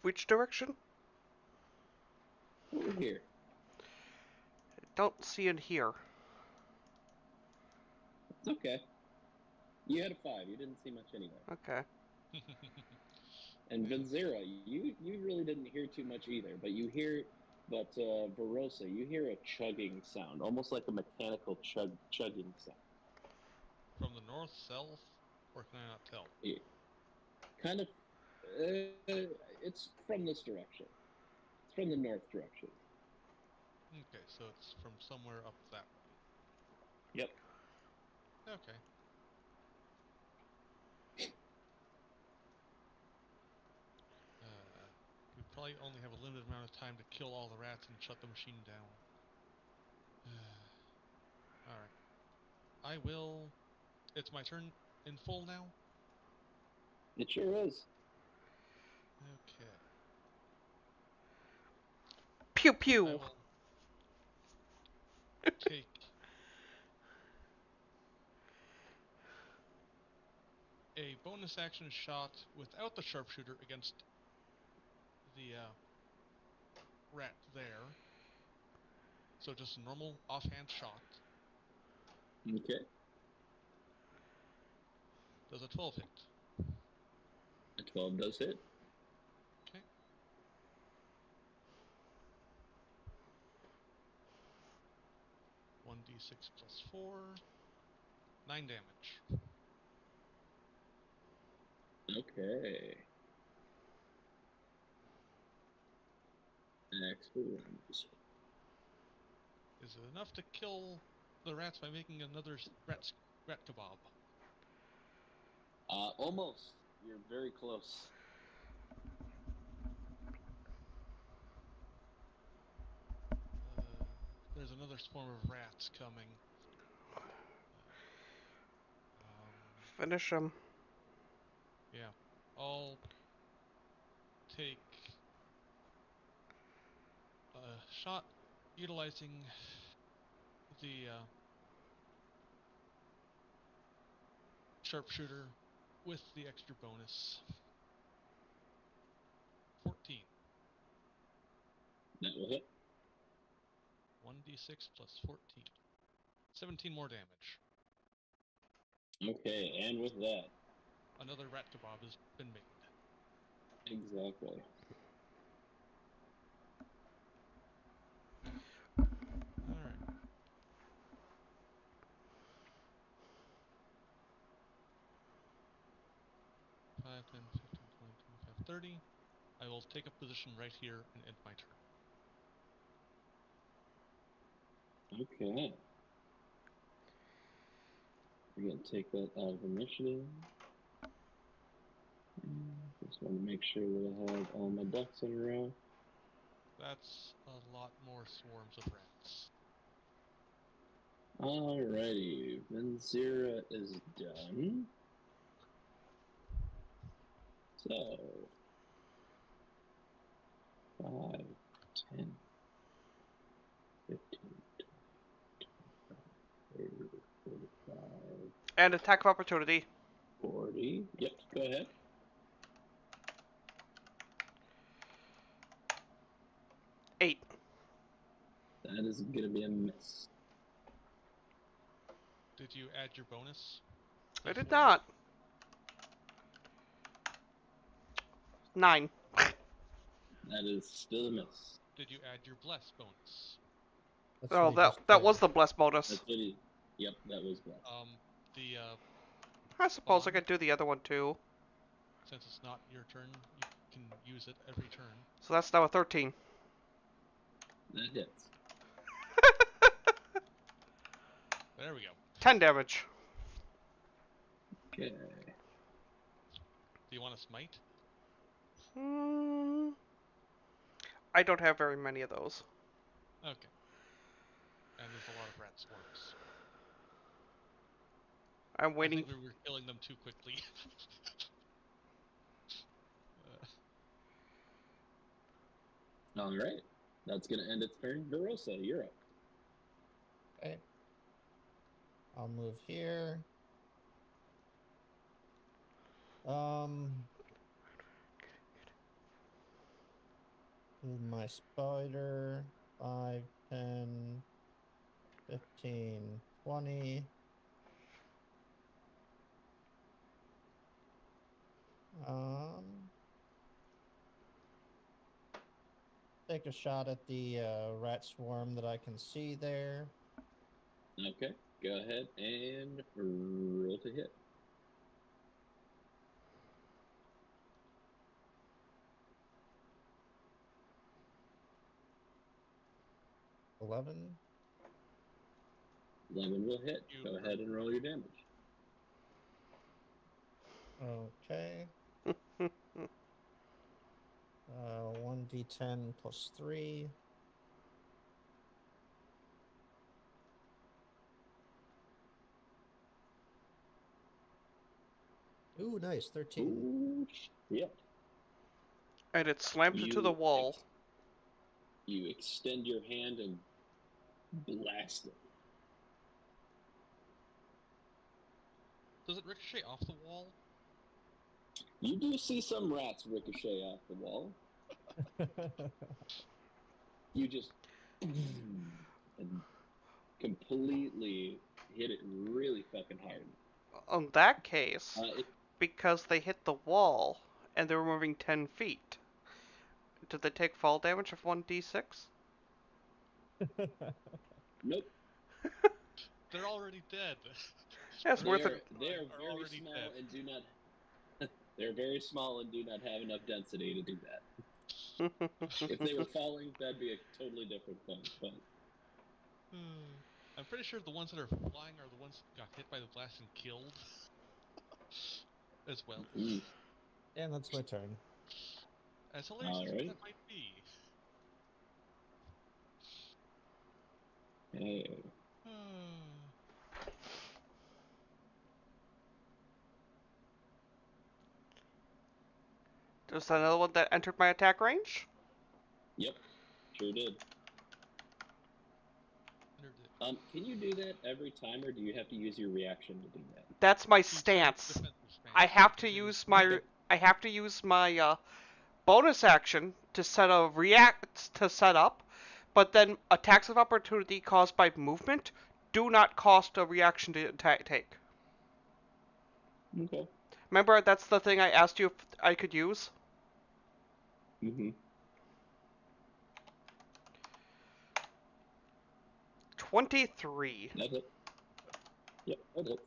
S2: Which direction?
S3: Over here.
S2: Don't see it here.
S3: It's okay. You had a 5. You didn't see much anyway.
S2: Okay.
S3: And Venzira, you really didn't hear too much either, but you hear But Verosa, you hear a chugging sound, almost like a mechanical chugging sound.
S1: From the north, south, or can I not tell?
S3: It kind of, it's from this direction. It's from the north direction.
S1: Okay, so it's from somewhere up that way.
S3: Yep.
S1: Okay. We probably only have a limited amount of time to kill all the rats and shut the machine down. Alright. I will... It's my turn in full now?
S3: It sure is.
S1: Okay.
S2: Pew
S1: I
S2: pew.
S1: will take a bonus action shot without the sharpshooter against the rat there. So just a normal offhand shot.
S3: Okay.
S1: Does a 12 hit?
S3: A 12 does hit.
S1: Okay. One d6 plus 4. 9 damage.
S3: Okay. Excellent.
S1: Is it enough to kill the rats by making another rat kebab?
S3: Almost. You're very close.
S1: There's another swarm of rats coming.
S2: Finish him.
S1: Yeah. I'll take a shot utilizing the sharpshooter with the extra bonus. 14.
S3: That will hit.
S1: 1d6 plus 14. 17 more damage.
S3: Okay, and with that,
S1: Another rat kebab has been made.
S3: exactly.
S1: Alright. Five, 10, 15, 20, 25, 30. I will take a position right here and end my turn.
S3: Okay. We're going to take that out of initiative. Just want to make sure that I have all my ducks in a row.
S1: That's a lot more swarms of rats.
S3: Alrighty, Venzira is done. So, 5, 10, 15, 20, 30, 45,
S2: And attack of opportunity.
S3: 40. Yep, go ahead.
S2: Eight.
S3: That is going to be a miss.
S1: Did you add your bonus?
S2: I did
S1: Before?
S2: not. 9.
S3: That is still a miss.
S1: Did you add your bless bonus?
S4: That's
S2: Oh,
S4: what he
S2: that
S4: just
S2: that
S4: did.
S2: was the blessed bonus.
S3: That's what he. Yep, that was blessed.
S1: The
S2: I suppose I
S1: bond,
S2: could do the other one too.
S1: since it's not your turn, you can use it every turn.
S2: So that's now a 13.
S3: That hits.
S1: There we go.
S2: 10 damage.
S3: Okay.
S1: Do you want to smite?
S2: Hmm. I don't have very many of those.
S1: Okay. And there's a lot of rat swarms.
S2: I'm
S1: I
S2: waiting.
S1: think we were killing them too quickly.
S3: Alright. That's going to end its turn. Verosa, you're up.
S4: Okay. I'll move here. Move my spider. 5, 10, 15, 20. Um, take a shot at the rat swarm that I can see there.
S3: Okay, go ahead and roll to hit.
S4: $11.
S3: 11 will hit.
S1: You-
S3: Go ahead and roll your damage.
S4: Okay. 1d10 plus 3. Ooh, nice. 13.
S3: Ooh, shit.
S2: And it slams into the
S3: You
S2: wall.
S3: You extend your hand and blast it.
S1: Does it ricochet off the wall?
S3: You do see some rats ricochet off the wall. You just and completely hit it really fucking hard.
S2: In that case,
S3: It,
S2: because they hit the wall and they were moving 10 feet, did they take fall damage of 1d6?
S3: nope.
S1: They're already dead.
S2: That's
S3: They
S2: worth
S3: are,
S2: it.
S3: they are
S1: Are
S3: very
S1: already
S3: small
S1: dead.
S3: and do not. They're very small and do not have enough density to do that. If they were falling, that'd be a totally different thing. But
S1: I'm pretty sure the ones that are flying are the ones that got hit by the blast and killed. As well.
S4: And that's my turn.
S1: As hilarious as
S3: Alright.
S1: that might be.
S3: Hey.
S2: There's another one that entered my attack range.
S3: Yep, sure did. Can you do that every time, or do you have to use your reaction to do that?
S2: That's my stance.
S1: Defensive stance.
S2: I have to
S1: Continue.
S2: use my bonus action to set up, but then attacks of opportunity caused by movement do not cost a reaction to take.
S3: Okay.
S2: Remember, that's the thing I asked you if I could use.
S3: Mm-hmm.
S2: 23
S3: That's it. Yep, that's it.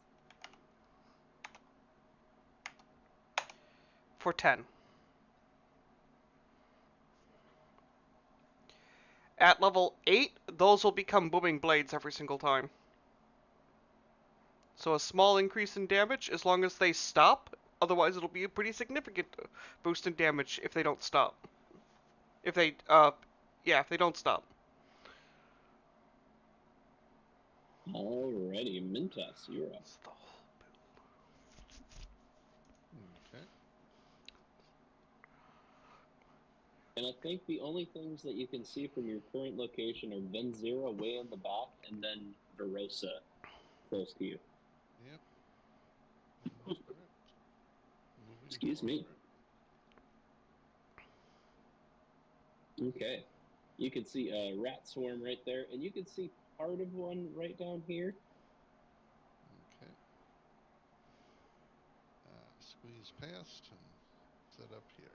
S2: for 10. At level 8, those will become booming blades every single time. So a small increase in damage as long as they stop. Otherwise, it'll be a pretty significant boost in damage if they don't stop. If they don't stop.
S3: Alrighty, Mintas, you're up.
S5: Okay.
S3: And I think the only things that you can see from your current location are Venzira way in the back, and then Verosa close to you.
S5: Yep. That's correct. Moving
S3: Excuse me.
S5: forward.
S3: Okay. You can see a rat swarm right there, and you can see part of one right down here.
S5: Okay. Squeeze past and set up here.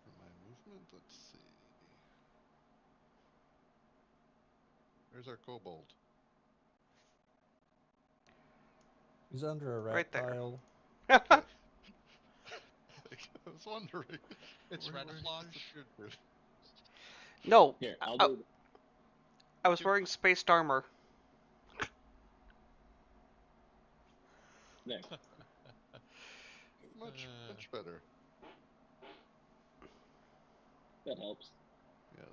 S5: For my movement, let's see. Where's our kobold?
S4: He's under a rat
S2: Right there.
S4: pile.
S5: Okay. I was wondering.
S1: It's
S5: where he
S1: Ratiflage.
S5: disappeared to.
S2: No,
S3: Here, I'll do.
S2: I was wearing spaced armor.
S3: There.
S5: Much better.
S3: That helps.
S5: Yes.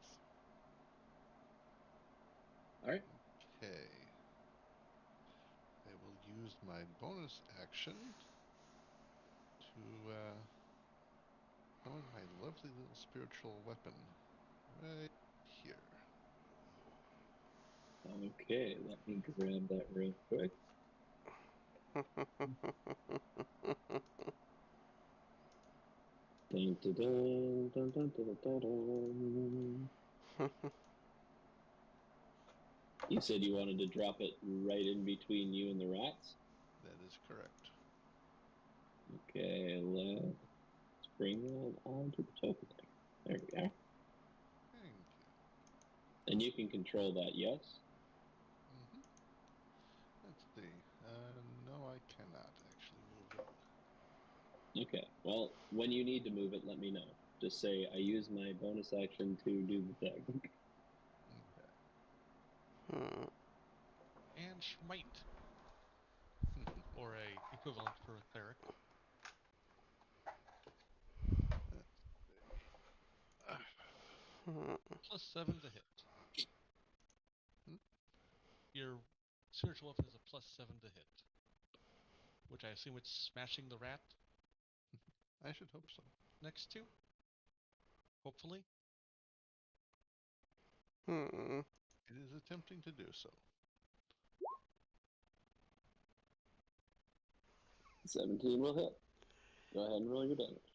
S3: Alright.
S5: Okay. I will use my bonus action to summon my lovely little spiritual weapon right here.
S3: Okay, let me grab that real quick. Dun, dun, dun, dun, dun, dun, dun, dun. You said you wanted to drop it right in between you and the rats?
S5: That is correct.
S3: Okay, let's bring that onto the token. There we go.
S5: Thank you.
S3: And you can control that, yes?
S5: Mm-hmm. Let's see. No, I cannot actually move it.
S3: Okay. Well, when you need to move it, let me know. Just say, I use my bonus action to do the thing.
S5: Okay.
S1: And smite, or a equivalent for a cleric. +7 to hit.
S5: Hmm?
S1: Your spiritual weapon is a +7 to hit. Which I assume it's smashing the rat
S5: I should hope so.
S1: next to. Hopefully.
S5: It is attempting to do so.
S3: 17 will hit. Go ahead and roll your damage.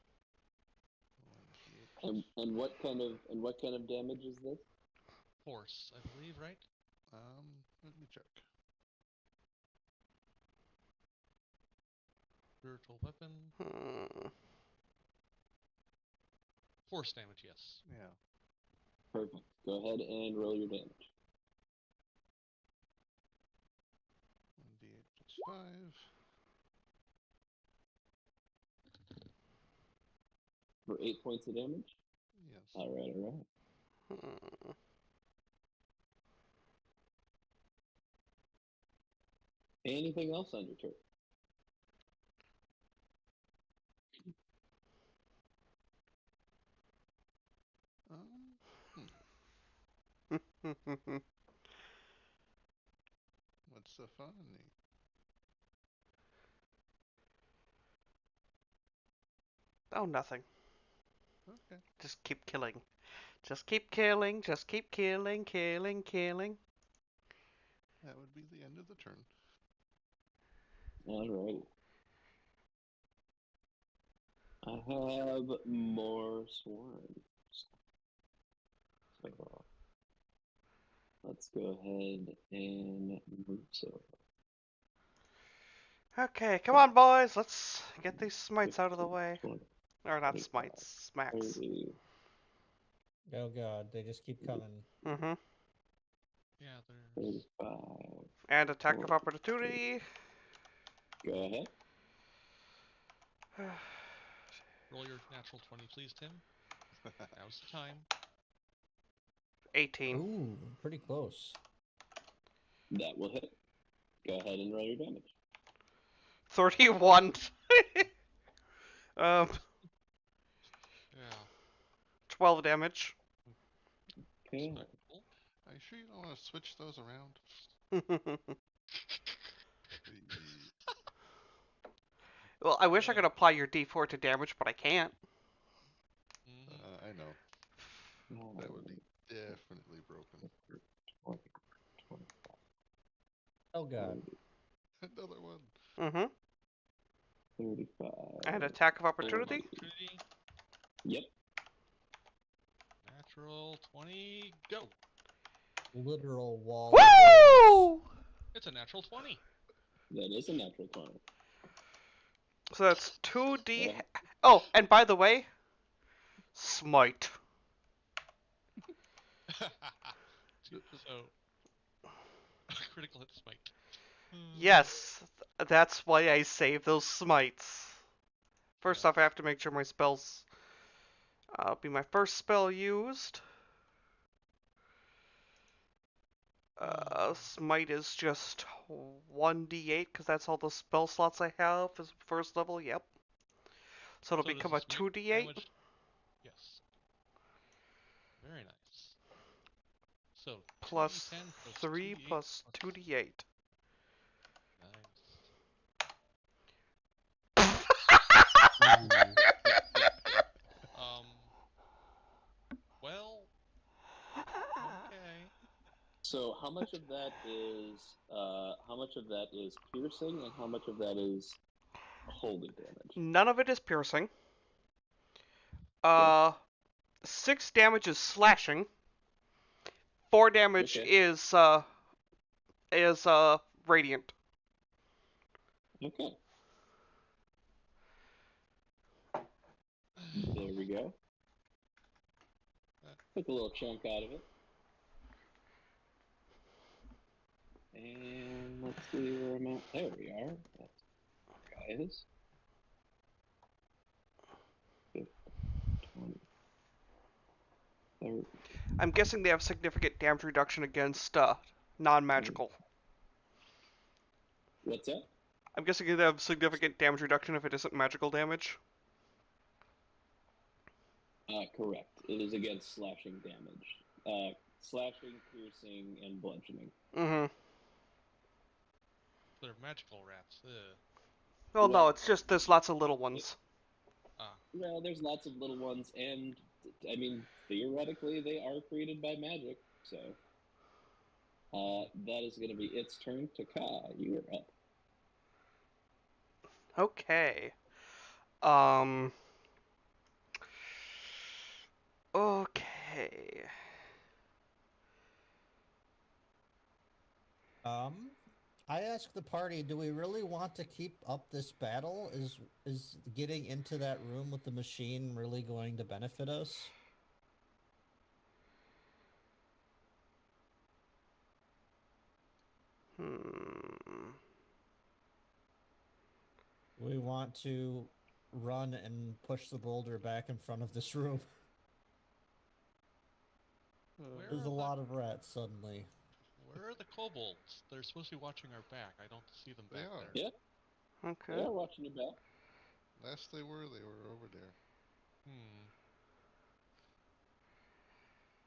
S5: 1d8
S3: And what kind of damage is this?
S1: Force, I believe, right?
S5: Let me check.
S1: Spiritual weapon. Force damage, yes.
S5: Yeah.
S3: Perfect. Go ahead and roll your damage.
S5: 1d8 plus 5.
S3: For 8 points of damage?
S5: Yes.
S3: Alright. Anything else on your turn?
S5: What's so funny?
S2: Oh, nothing.
S5: Okay.
S2: Just keep killing. Just keep killing. Just keep killing. Killing.
S5: That would be the end of the turn.
S3: Alright. I have more swarms. So let's go ahead and move so.
S2: Okay, come on, boys. Let's get these smites out of the
S3: 15,
S2: way.
S3: 20,
S2: Or not
S3: 25,
S2: smites, smacks.
S3: 30.
S4: Oh god, they just keep coming.
S2: Mm-hmm.
S1: Yeah, there's
S3: 35.
S2: And attack of
S3: 40,
S2: opportunity.
S3: Go ahead.
S1: roll your natural 20, please, Tim. Now's the time.
S2: 18.
S4: Ooh, pretty close.
S3: That will hit. Go ahead and roll your damage.
S2: 31.
S1: Yeah.
S2: 12 damage.
S3: Okay.
S1: Respectable.
S5: Are you sure you don't want to switch those around?
S2: Well, I wish I could apply your D4 to damage, but I can't.
S5: I know. That would be definitely broken.
S3: 20, 25,
S4: Oh god.
S3: 30,
S5: Another one.
S2: Mm-hmm.
S3: 35.
S2: And attack of opportunity.
S1: Opportunity.
S3: Yep.
S1: Natural 20, go.
S4: Literal wall. of
S2: Woo!
S1: It's a natural 20.
S3: That is a natural 20.
S2: So that's 2d.
S3: Yeah.
S2: Oh, and by the way, smite.
S1: So, critical hit smite.
S2: Yes, that's why I save those smites. First off, I have to make sure my spells be my first spell used. Smite is just 1d8 because that's all the spell slots I have is first level. Yep. So it'll
S1: So does
S2: become
S1: the
S2: a
S1: smite
S2: 2d8.
S1: damage- Yes. Very nice. So
S2: Plus
S1: 2d10 plus
S2: 3
S1: 2d8
S2: plus 2d8.
S1: Nice. Well, okay.
S3: So how much of that is piercing and how much of that is holy damage?
S2: None of it is piercing.
S3: Okay.
S2: 6 damage is slashing. 4 damage
S3: Okay.
S2: is radiant.
S3: Okay. There we go. Took a little chunk out of it. And let's see where I'm at. There we are. That's where guy is. 20, 30.
S2: I'm guessing they have significant damage reduction against non-magical.
S3: What's that?
S2: I'm guessing they have significant damage reduction if it isn't magical damage.
S3: Correct. It is against slashing damage. Slashing, piercing, and bludgeoning.
S2: Mm-hmm.
S1: They're magical rats. Ugh.
S2: Well, no,
S3: Well-
S2: it's just there's lots of little ones.
S3: Well, there's lots of little ones, and I mean, theoretically, they are created by magic. So, that is going to be its turn. Taka, you are up.
S2: Okay. Okay.
S4: I asked the party, do we really want to keep up this battle? Is getting into that room with the machine really going to benefit us? We want to run and push the boulder back in front of this room.
S1: Where
S4: There's
S1: are
S4: a
S1: the-
S4: lot of rats suddenly.
S1: Where are the kobolds? They're supposed to be watching our back. I don't see them
S5: They
S1: back
S5: are.
S1: there.
S3: Yeah.
S2: Okay.
S3: They are watching your back.
S5: Last they were over there.
S1: Hmm.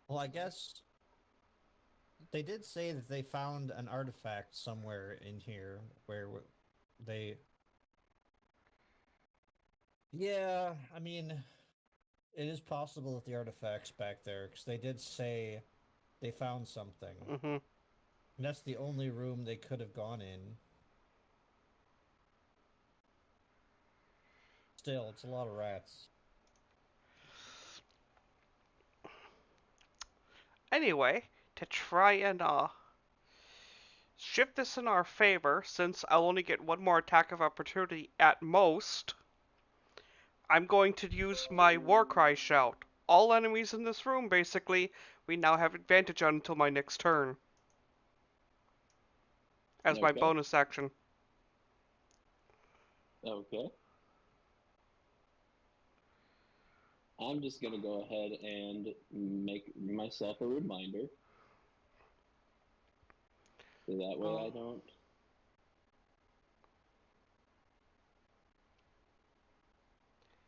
S4: Well, I guess they did say that they found an artifact somewhere in here where they. Yeah, I mean, it is possible that the artifact's back there because they did say they found something.
S2: Mm-hmm.
S4: And that's the only room they could have gone in. Still, it's a lot of rats.
S2: Anyway, to try and shift this in our favor, since I'll only get one more attack of opportunity at most, I'm going to use my Warcry shout. All enemies in this room, basically, we now have advantage on until my next turn. As my
S3: Okay.
S2: bonus action.
S3: Okay. I'm just going to go ahead and make myself a reminder. So that way I don't.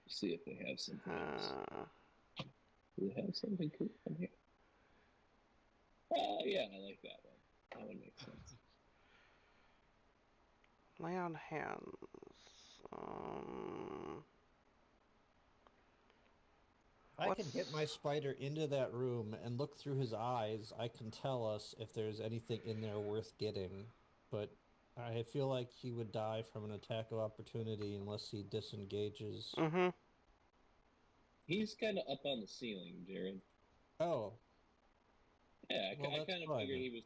S3: See if they have something else. Do they have something cool in here? Yeah, I like that one. That one makes sense.
S2: Lay on hands.
S4: If I can get my spider into that room and look through his eyes, I can tell us if there's anything in there worth getting. But I feel like he would die from an attack of opportunity unless he disengages.
S2: Mm-hmm.
S3: He's kind of up on the ceiling, Jared.
S4: Oh,
S3: Yeah,
S4: Well,
S3: I
S4: that's
S3: kind of
S4: fine
S3: figured
S4: then.
S3: he was.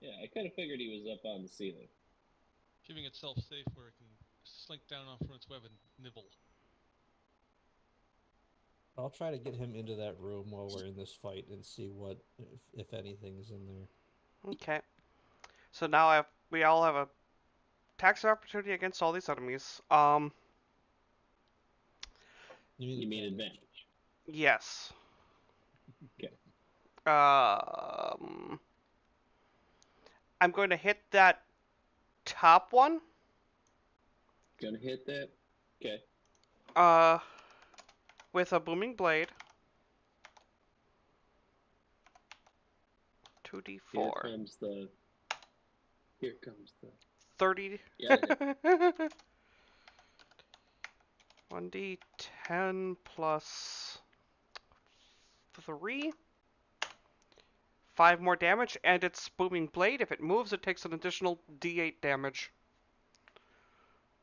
S3: Yeah, I kind of figured he was up on the ceiling.
S1: Keeping itself safe where it can slink down off from its web and nibble.
S4: I'll try to get him into that room while we're in this fight and see what, if anything's in there.
S2: Okay. So now we all have a tax opportunity against all these enemies.
S3: You mean advantage?
S2: Yes.
S3: Okay.
S2: I'm going to hit that top one.
S3: Gonna hit that. Okay.
S2: With a booming blade. 2d4.
S3: Here comes the.
S2: 30.
S3: Yeah.
S2: 1d10 plus 3. 5 more damage, and its booming blade. If it moves, it takes an additional d8 damage.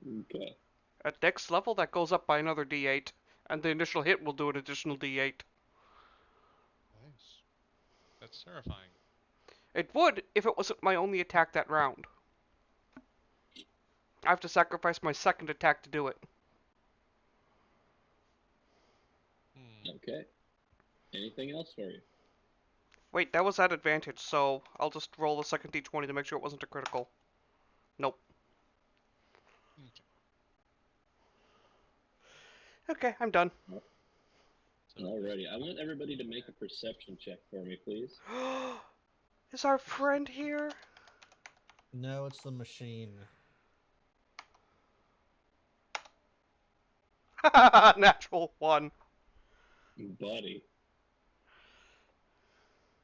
S3: Okay.
S2: At next level, that goes up by another d8, and the initial hit will do an additional d8.
S5: Nice.
S1: That's terrifying.
S2: It would if it wasn't my only attack that round. I have to sacrifice my second attack to do it.
S1: Hmm.
S3: Okay. Anything else for you?
S2: Wait, that was at advantage, so I'll just roll the second d20 to make sure it wasn't a critical. Nope.
S1: Okay.
S2: Okay, I'm done.
S1: So,
S3: Alrighty, I want everybody to make a perception check for me, please.
S2: Is our friend here?
S4: No, it's the machine.
S2: Natural 1.
S3: Buddy.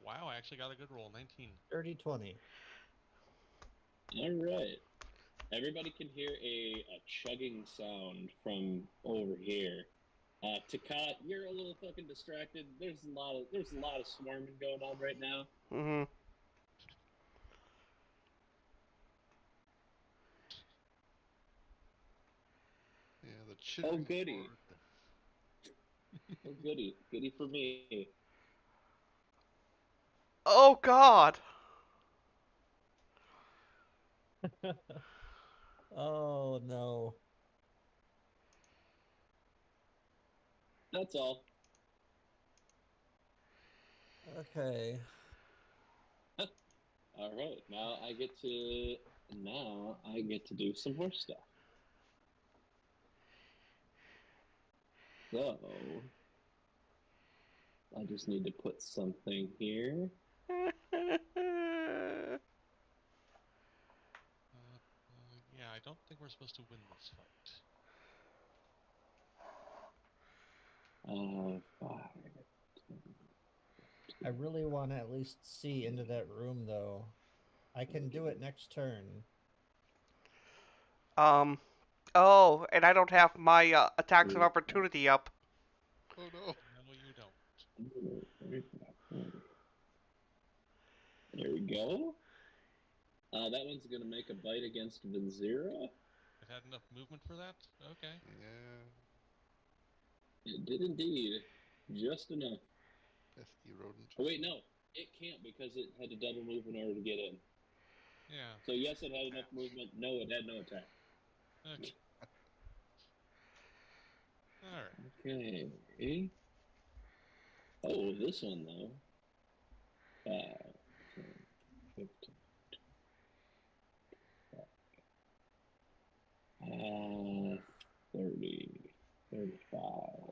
S1: wow, I actually got a good roll. 19.
S4: Dirty 20.
S3: Alright. Everybody can hear a chugging sound from over here. Takat, you're a little fucking distracted. There's a lot of swarming going on right now.
S2: Mm-hmm.
S5: Yeah, the chittering
S3: goody.
S5: horde.
S3: Oh, goody for me.
S2: Oh god!
S4: Oh no.
S3: That's all.
S4: Okay.
S3: All right, now I get to do some more stuff. So I just need to put something here.
S1: Yeah, I don't think we're supposed to win this fight.
S3: 5.
S4: I really want to at least see into that room, though. I can do it next turn.
S2: Oh, and I don't have my attacks of opportunity up.
S5: Oh no!
S1: No, you don't.
S3: There we go. That one's gonna make a bite against Vinzira.
S1: It had enough movement for that? Okay.
S5: Yeah,
S3: It did indeed, just enough.
S5: pesky rodent.
S3: Oh wait, no, it can't because it had to double move in order to get in.
S1: Yeah.
S3: So yes, it had enough movement. No, it had no attack.
S1: Okay. Alright.
S3: Okay. Oh, this one though. 5, 10, 15, 30, 35.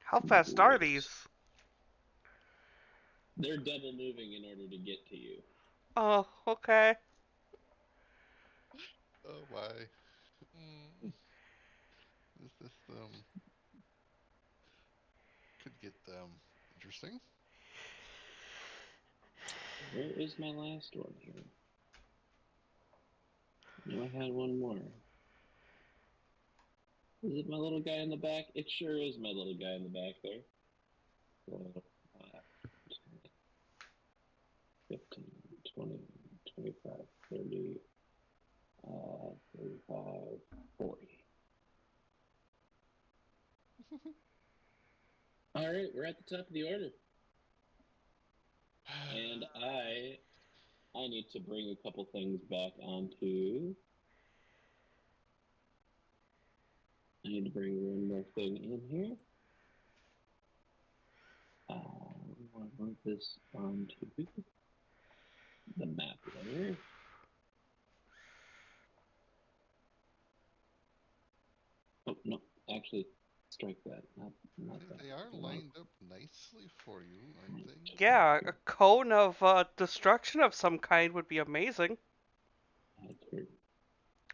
S2: How fast are these?
S3: They're double moving in order to get to you.
S2: Oh, okay.
S5: Oh my!
S1: Mm,
S5: This could get interesting.
S3: Where is my last one here? No, I had one more. Is it my little guy in the back? It sure is my little guy in the back there. 15, 20, 25, 30, 35, 40. All right, we're at the top of the order. And I need to bring a couple things back onto. I need to bring one more thing in here. I want to move this onto the map layer. Oh no, actually, strike that. Not that.
S5: They are lined up nicely for you, aren't they?
S2: Yeah, a cone of destruction of some kind would be amazing.
S3: That's weird.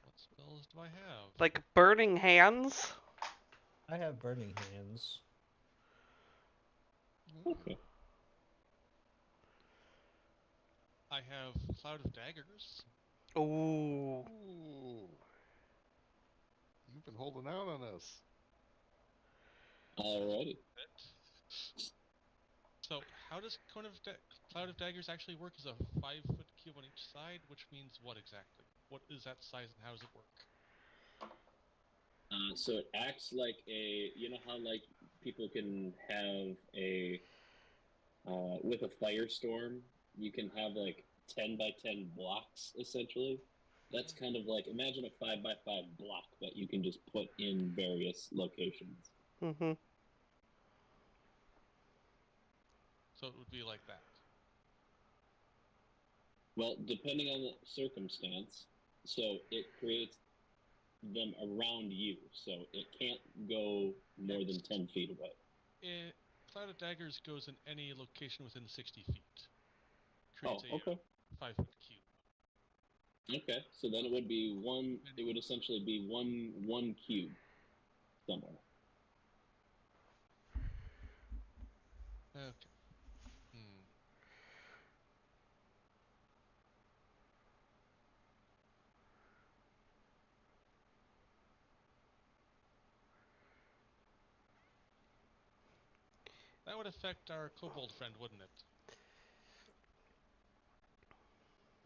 S1: what spells do I have?
S2: Like burning hands.
S4: I have burning hands.
S3: Okay.
S1: I have Cloud of Daggers.
S2: Ooh.
S5: Ooh, you've been holding out on us.
S3: Alrighty.
S1: So, how does Cloud of Daggers actually work? Is a 5-foot cube on each side, which means what exactly? What is that size and how does it work?
S3: So it acts like you know how like people can have with a firestorm, you can have like 10 by 10 blocks essentially. That's kind of like, imagine a 5 by 5 block that you can just put in various locations.
S2: Mm-hmm.
S1: So it would be like that.
S3: Well, depending on the circumstance, so it creates them around you, so it can't go more than 10 feet away.
S1: Cloud of Daggers goes in any location within 60 feet.
S3: Oh,
S1: Creates
S3: okay.
S1: a 5-foot cube.
S3: Okay, so then it would be one. It would essentially be one cube somewhere.
S1: Okay. That would affect our kobold friend, wouldn't it?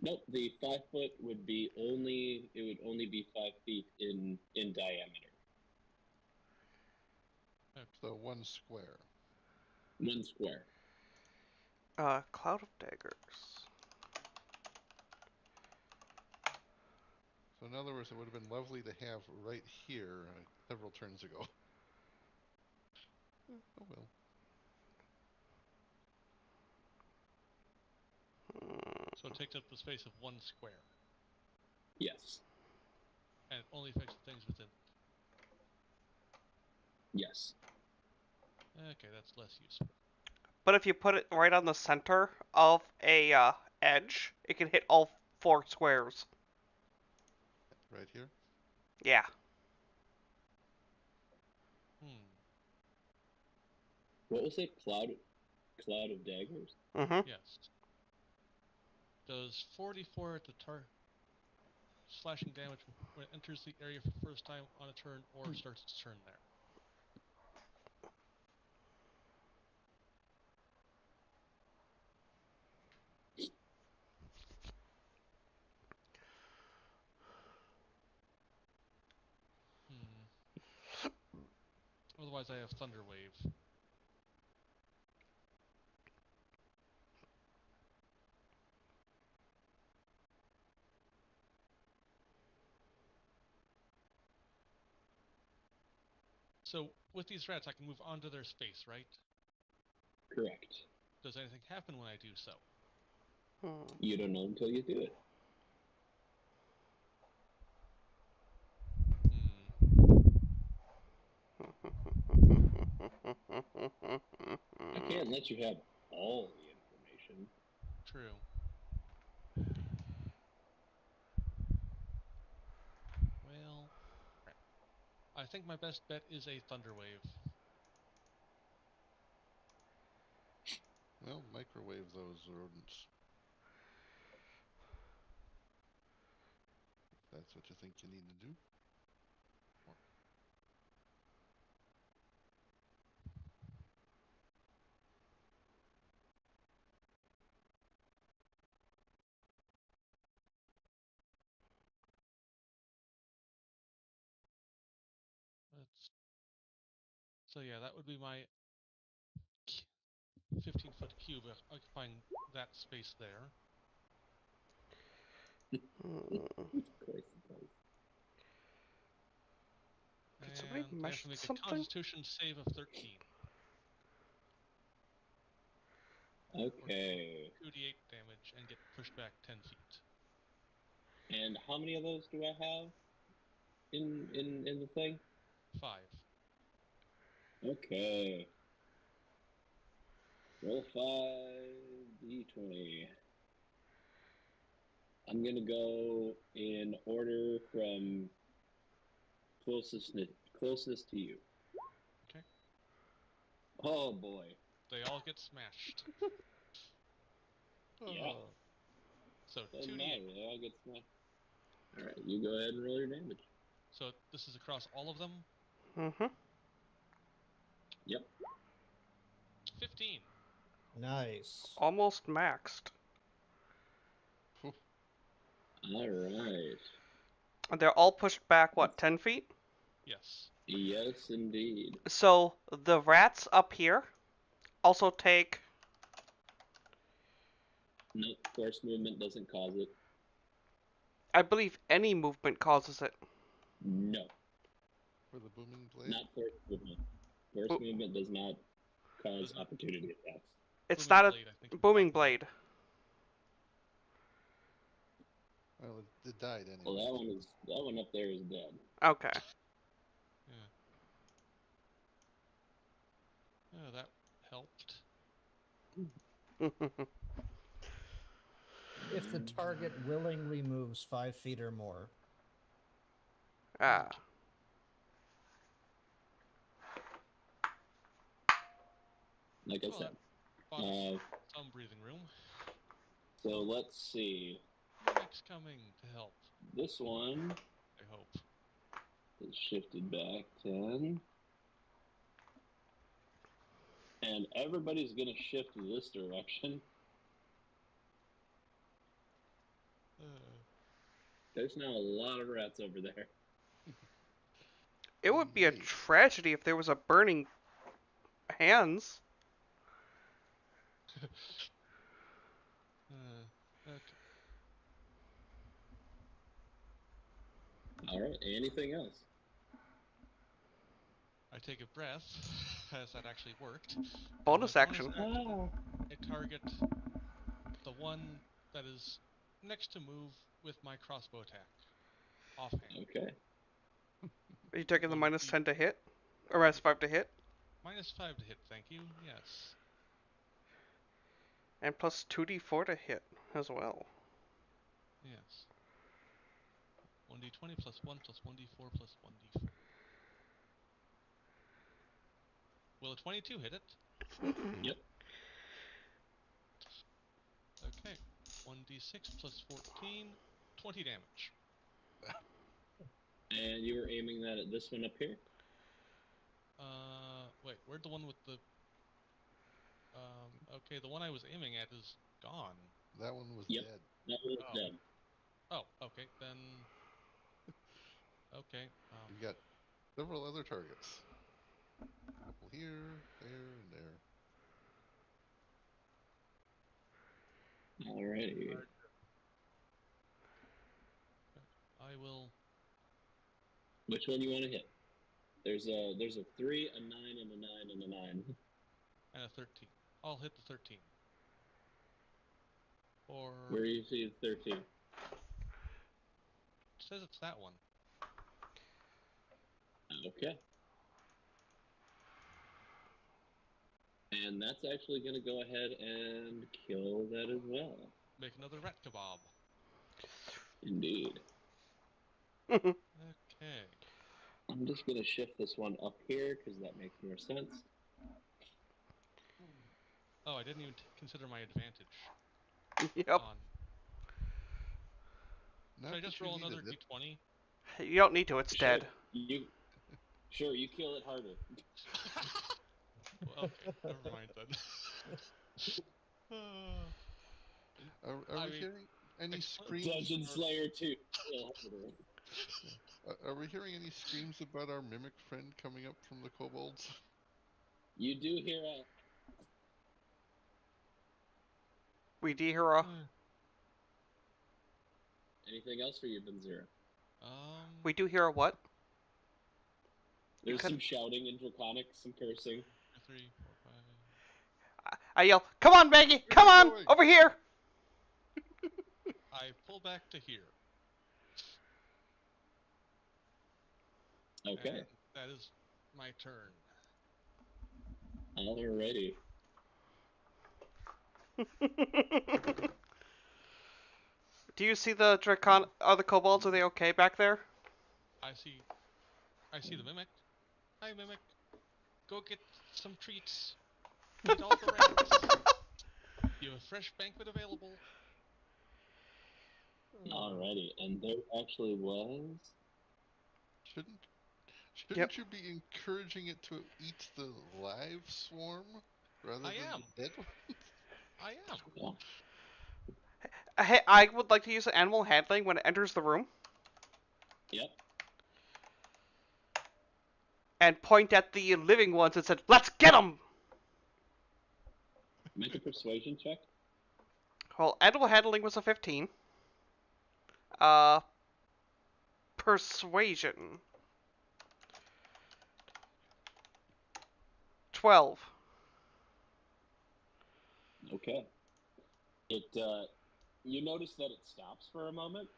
S3: Nope. The 5 foot would be only. It would only be 5 feet in diameter.
S1: Okay.
S5: So 1 square.
S3: 1 square.
S2: Cloud of Daggers.
S5: So in other words, it would have been lovely to have right here several turns ago. Oh well.
S1: So it takes up the space of 1 square.
S3: Yes.
S1: And it only affects the things within it.
S3: Yes.
S1: Okay, that's less useful.
S2: But if you put it right on the center of a edge, it can hit all 4 squares.
S5: Right here?
S2: Yeah.
S3: What was it? Cloud of daggers?
S2: Mm-hmm.
S1: Yes. Does 44 at the slashing damage when it enters the area for the first time on a turn or starts its turn there. Otherwise I have Thunder Wave. So, with these rats, I can move onto their space, right?
S3: Correct.
S1: Does anything happen when I do so?
S3: You don't know until you do it. I can't let you have all the information.
S1: True. Well, I think my best bet is a Thunder Wave.
S5: Well, microwave those rodents. If that's what you think you need to do.
S1: So yeah, that would be my 15-foot cube occupying that space there.
S3: Of course it does.
S2: Did somebody
S1: And I have to
S2: mention
S1: make a
S2: something?
S1: Constitution save of 13.
S3: Okay.
S1: 2d8 damage and get pushed back 10 feet.
S3: And how many of those do I have in the thing?
S1: 5.
S3: Okay. Roll 5d20. I'm gonna go in order from closest to you.
S1: Okay.
S3: Oh boy.
S1: They all get smashed.
S3: Yeah.
S1: So
S3: Doesn't
S1: 2d8.
S3: matter. They all get smashed. All right, you go ahead and roll your damage.
S1: So this is across all of them?
S2: Mm-hmm.
S3: Yep.
S1: 15.
S4: Nice.
S2: Almost maxed.
S3: All right.
S2: And they're all pushed back, what, 10 feet?
S1: Yes.
S3: Yes, indeed.
S2: So the rats up here also take...
S3: Nope, force movement doesn't cause it.
S2: I believe any movement causes it.
S3: No,
S5: For the booming blade?
S3: not force movement. Force movement does not cause opportunity attacks.
S2: It's
S1: Booming
S2: not
S1: blade, I think
S2: a
S1: you're
S2: booming
S1: talking
S2: blade.
S5: Well, it died anyway.
S3: Well, that one up there is dead.
S2: Okay.
S1: about. Yeah. Oh, that helped.
S4: If the target willingly moves 5 feet or more.
S2: Ah.
S3: Like I
S1: Well,
S3: said.
S1: that bought us some breathing room.
S3: So let's see.
S1: Mimic's coming to help,
S3: This one
S1: I hope.
S3: is shifted back 10. And everybody's going to shift this direction. There's now a lot of rats over there.
S2: It would be a
S5: Yay.
S2: tragedy if there was a burning hands.
S1: Okay.
S3: All right. Anything else?
S1: I take a breath, as that actually worked.
S2: Bonus action.
S1: I target the one that is next to move with my crossbow attack. Offhand.
S3: Okay.
S2: Are you taking the
S1: One
S2: minus
S1: D-
S2: 10 to hit? Or minus 5 to hit?
S1: -5 to hit, thank you. Yes.
S2: And plus 2d4 to hit as well.
S1: Yes. 1d20 plus 1 plus 1d4 plus 1d4. Will a 22 hit it?
S3: Yep.
S1: Okay. 1d6 plus 14, 20 damage.
S3: And you were aiming that at this one up here?
S1: Wait, where'd the one with the... okay, the one I was aiming at is gone.
S5: That one was
S3: Yep.
S5: dead.
S3: That one was
S1: Oh.
S3: dead.
S1: Oh, okay, then... Okay,
S5: You've got several other targets. A couple here, there, and there.
S3: Alrighty.
S1: I will...
S3: Which one you want to hit? There's a 3, a 9, and a 9, and a 9.
S1: And a 13. I'll hit the 13. Or...
S3: Where do you see the 13?
S1: It says it's that one.
S3: Okay. And that's actually going to go ahead and kill that as well.
S1: Make another rat kebab.
S3: Indeed.
S1: Okay.
S3: I'm just going to shift this one up here because that makes more sense.
S1: Oh, I didn't even consider my advantage.
S2: Yep.
S1: On...
S5: Not
S1: Should I
S5: that
S1: just
S5: you
S1: roll
S5: needed
S1: another
S5: it.
S1: d20?
S2: You don't need to, it's
S3: Sure,
S2: dead.
S3: You kill it harder.
S1: Well, okay, never mind then.
S5: Are
S1: I
S5: we
S1: mean,
S5: hearing any screams?
S3: Dungeon
S5: about-
S3: Slayer 2. Kill harder.
S5: Are we hearing any screams about our mimic friend coming up from the kobolds?
S3: You do hear a...
S2: We D-hero.
S3: Anything else for you, Benzira?
S2: We do hear a what?
S3: There's
S2: could-
S3: some shouting in Draconic, some cursing.
S1: 3, 4, 5.
S2: I yell, "Come on, Maggie! Come on!
S5: going?
S2: Over here!"
S1: I pull back to here.
S3: Okay.
S1: And that is my turn.
S3: Alrighty.
S2: Do you see the the kobolds? Are they okay back there?
S1: I see the mimic. Hi, mimic. Go get some treats. Eat all the rats. You have a fresh banquet available.
S3: Alrighty. And there actually was...
S5: Shouldn't you be encouraging it to eat the live swarm rather
S1: I
S5: than
S1: am.
S5: the dead one?
S1: I am.
S3: Yeah.
S2: I would like to use animal handling when it enters the room
S3: Yep.
S2: and point at the living ones and said, "Let's get them!"
S3: Make a persuasion check.
S2: Well, animal handling was a 15. Persuasion. 12.
S3: Okay. It you notice that it stops for a moment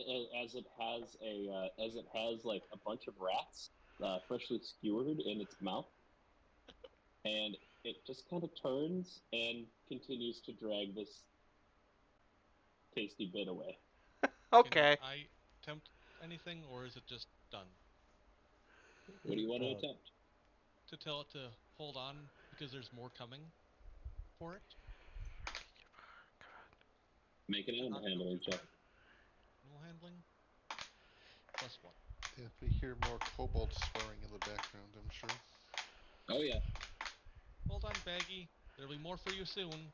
S3: as it has like a bunch of rats freshly skewered in its mouth, and it just kind of turns and continues to drag this tasty bit away.
S2: Okay.
S1: Can I attempt anything, or is it just done?
S3: What do you want to
S4: Uh,
S3: attempt?
S1: To tell it to hold on because there's more coming for it?
S3: Make an animal handling check.
S1: Animal handling? +1.
S5: If we hear more kobolds swearing in the background, I'm sure.
S3: Oh yeah.
S1: Hold on, Baggy. There'll be more for you soon.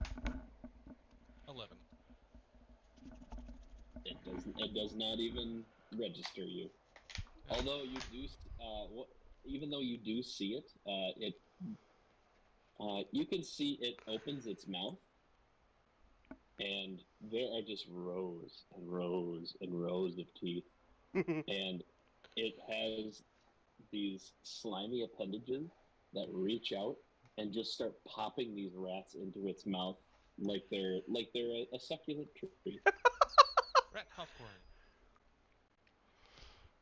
S1: 11.
S3: It does not even register you. Although you do, even though you do see it, you can see it opens its mouth, and there are just rows and rows and rows of teeth, and it has these slimy appendages that reach out and just start popping these rats into its mouth like they're a succulent tree.
S1: Rat popcorn.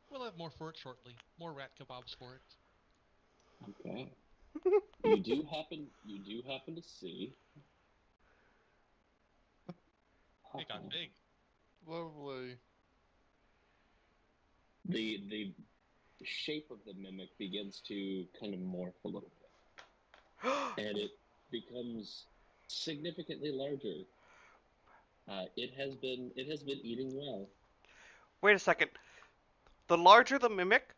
S1: We'll have more for it shortly. More rat kebabs for it.
S3: Okay. You do happen to see.
S1: It got big.
S5: Lovely.
S3: The shape of the mimic begins to kind of morph a little bit, and it becomes significantly larger. It has been eating well.
S2: Wait a second. The larger the mimic,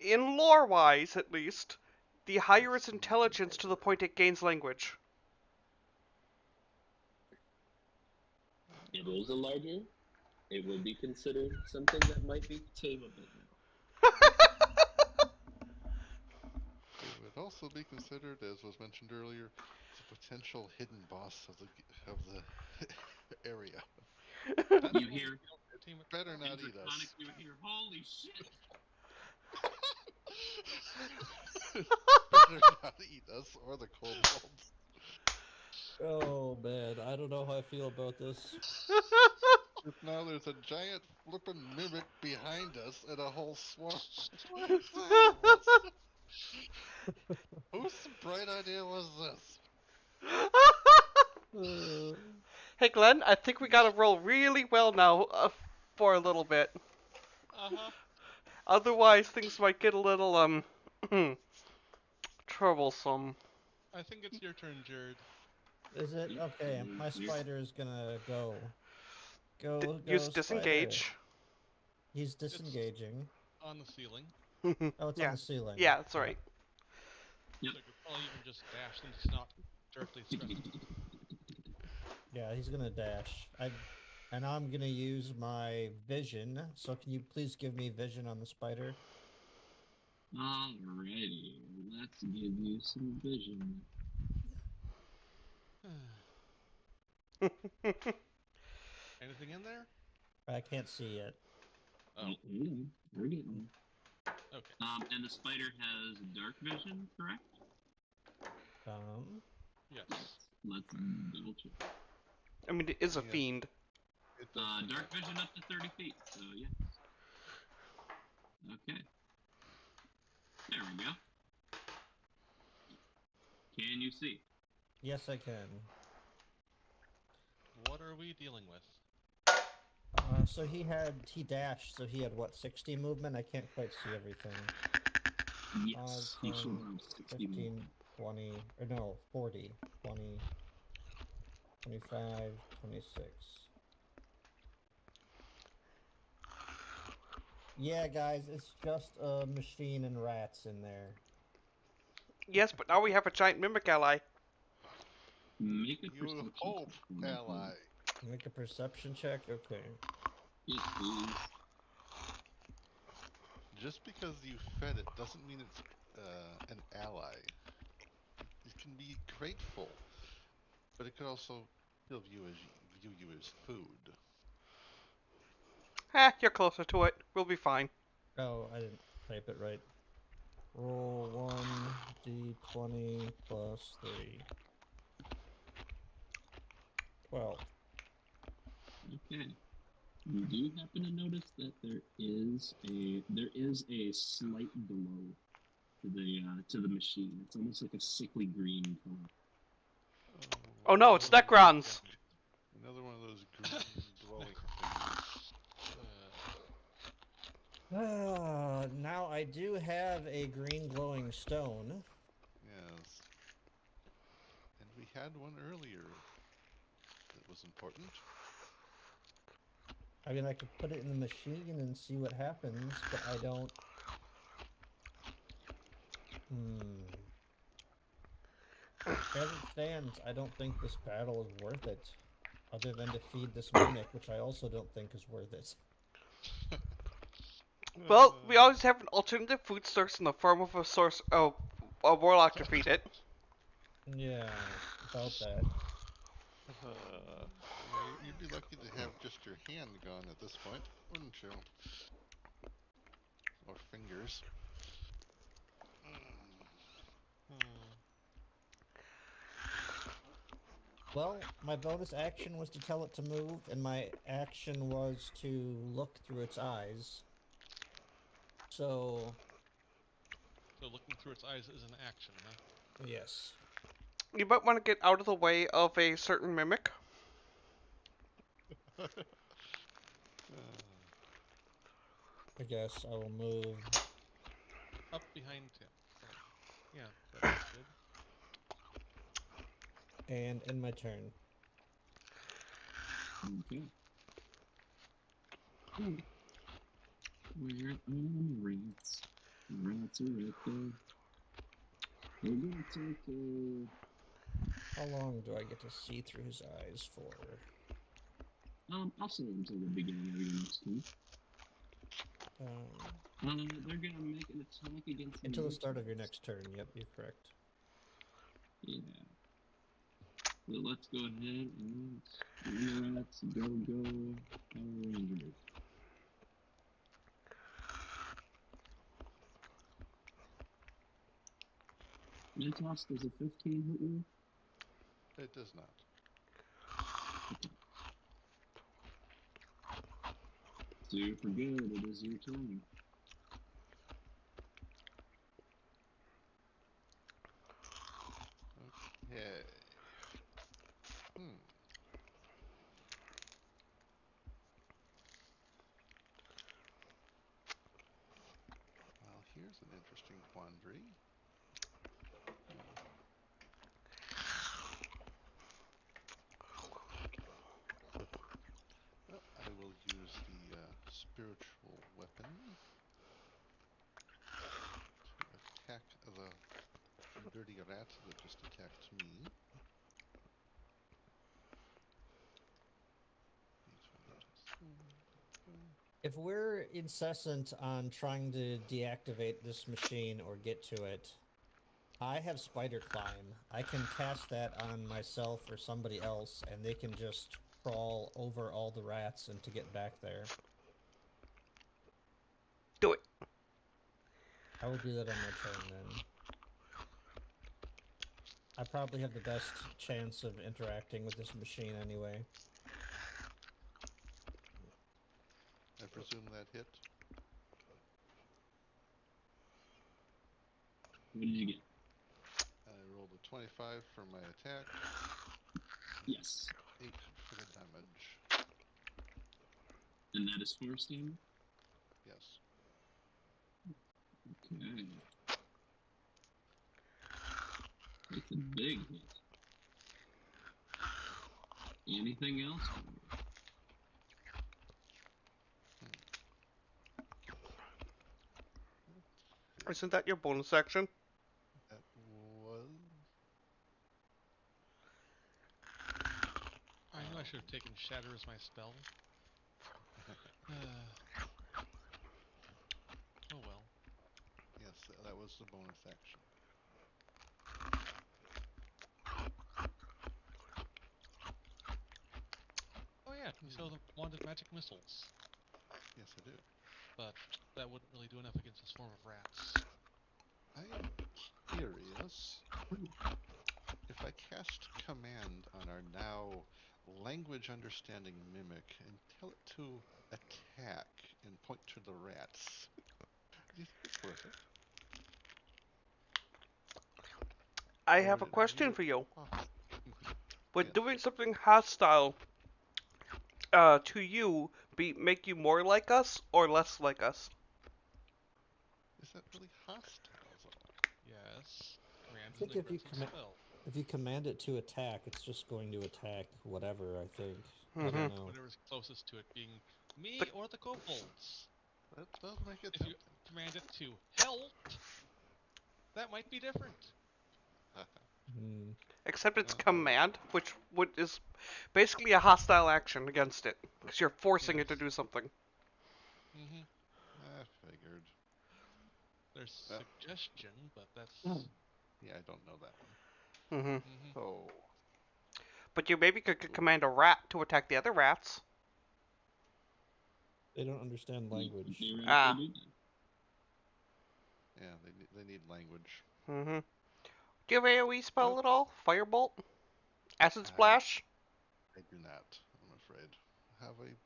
S2: in lore-wise at least, the higher its intelligence to the point it gains language.
S3: It is a larger. It would be considered something that might be tameable now.
S5: It would also be considered, as was mentioned earlier, the potential hidden boss of the area.
S3: You hear
S5: Better not
S3: in
S5: eat us.
S3: Draconic, you hear, holy shit!
S5: Better not eat us or the kobolds.
S4: Oh man, I don't know how I feel about this.
S5: If now there's a giant flippin' mimic behind us and a whole swarm. What is that? Whose bright idea was this?
S2: Hey Glenn, I think we gotta roll really well now for a little bit.
S1: Uh-huh.
S2: Otherwise, things might get a little, troublesome.
S1: I think it's your turn, Jared.
S4: Is it? Okay, my spider is gonna go. Go,
S2: Use
S4: spider.
S2: disengage.
S4: He's disengaging.
S1: On the ceiling.
S4: Oh, it's
S2: Yeah.
S4: on the ceiling.
S2: Yeah, that's right.
S3: Yep.
S1: So you could probably even just dash since it's not directly threatened.
S4: Yeah, he's gonna dash. And I'm gonna use my vision. So can you please give me vision on the spider?
S3: Alrighty, let's give you some vision.
S1: Anything in there?
S4: I can't see it.
S1: Oh,
S3: We're getting.
S1: okay.
S3: And the spider has dark vision, correct?
S1: Yes.
S3: Let's double check.
S2: I mean, it is a
S5: Yeah.
S2: fiend.
S5: It does.
S3: Dark vision up to 30 feet, so yes. Okay. There we go. Can you see?
S4: Yes, I can.
S1: What are we dealing with?
S4: So he dashed, so he had what, 60 movement? I can't quite see everything.
S3: Yes. He should have 60
S4: 15, 20, or no, 40, 20, 25, 26. Yeah, guys, it's just a machine and rats in there.
S2: Yes, but now we have a giant mimic ally.
S3: Make a
S5: You
S3: perception
S5: hope,
S3: check.
S5: ally.
S4: Make a perception check? Okay.
S3: Yes, please.
S5: Just because you fed it doesn't mean it's an ally. It can be grateful, but it could also view you as food.
S2: You're closer to it. We'll be fine.
S4: Oh, I didn't type it right. Roll 1d20 plus 3. 12.
S3: Okay. You do happen to notice that there is a slight glow to the machine. It's almost like a sickly green color.
S2: Oh no, it's
S5: another one of those-
S2: Necrons!
S5: Another one of those green glowing things.
S4: Now I do have a green glowing stone.
S5: Yes. And we had one earlier that was important.
S4: I mean, I could put it in the machine and see what happens, but I don't. As it stands, I don't think this battle is worth it. Other than to feed this mimic, which I also don't think is worth it.
S2: Well, we always have an alternative food source in the form of a warlock to feed it.
S4: Yeah, about that.
S5: You'd be lucky to have just your hand gone at this point, wouldn't you? Or fingers.
S4: Well, my bonus action was to tell it to move, and my action was to look through its eyes. So,
S1: So looking through its eyes is an action, huh?
S4: yes.
S2: You might want to get out of the way of a certain mimic.
S4: I guess I will move.
S1: Up behind Tim. So, yeah, that's good.
S4: And end my turn.
S3: Okay. Hmm. Where are the rats? The rats are right there. It's okay.
S4: How long do I get to see through his eyes for?
S3: I'll say until the beginning of your next turn. They're gonna make an attack against
S4: Until the start of
S3: Minotaurs.
S4: your next turn. Yep, you're correct.
S3: Yeah. So let's go ahead and let's go Power Rangers. Mentos, does a 15 hit you?
S5: It does not.
S3: Super good. It is your turn.
S5: Okay. Well, here's an interesting quandary. Well, I will use the spiritual weapon to attack the dirty rat that just attacked me.
S4: If we're incessant on trying to deactivate this machine or get to it, I have Spider Climb. I can cast that on myself or somebody else, and they can just crawl over all the rats and to get back there.
S2: Do it.
S4: I will do that on my turn then. I probably have the best chance of interacting with this machine anyway.
S5: I presume that hit.
S3: What did you get?
S5: I rolled a 25 for my attack.
S3: Yes.
S5: 8 for the damage.
S3: And that is force damage?
S5: Yes.
S3: Okay. It's a big hit. Anything else?
S2: Isn't that your bonus action?
S5: That was...
S1: I knew I should have taken Shatter as my spell. Oh well.
S5: Yes, that was the bonus action.
S1: Oh yeah, you saw the wanted magic missiles.
S5: Yes, I do.
S1: But that wouldn't really do enough against this form of rats.
S5: I am curious if I cast command on our now language understanding mimic and tell it to attack and point to the rats. Do you think it's worth it?
S2: I
S5: Or
S2: have
S5: would
S2: a
S5: it
S2: question
S5: veer
S2: for you.
S5: off?
S2: Would
S5: Yes.
S2: doing something hostile to you make you more like us or less like us?
S5: Is that really hostile, though?
S1: Yes. Command
S4: I
S1: is
S4: think
S1: an
S4: if you
S1: aggressive spell.
S4: if you command it to attack, it's just going to attack whatever, I think. I
S2: Mhm.
S4: don't know.
S1: Whatever's closest to it being me
S2: The-
S1: or the kobolds.
S5: That does make it
S1: If you
S5: tempting.
S1: command it to help, that might be different.
S4: Hmm.
S2: Except it's
S5: Uh,
S2: command, which is basically a hostile action against it, because you're forcing it to
S1: Yes.
S2: do something.
S1: Mm-hmm.
S5: I figured.
S1: There's
S5: Well,
S1: suggestion, but that's.
S3: Oh.
S5: yeah, I don't know that one.
S2: Hmm
S1: Mm-hmm.
S5: So,
S2: But you maybe could command a rat to attack the other rats.
S4: They don't understand language.
S3: Theoretically
S2: Ah.
S3: do that.
S5: yeah, they need language.
S2: Hmm Do you have AoE spell
S5: Oh,
S2: at all? Firebolt? Acid
S5: I
S2: Splash?
S5: I do not. I'm afraid. Have a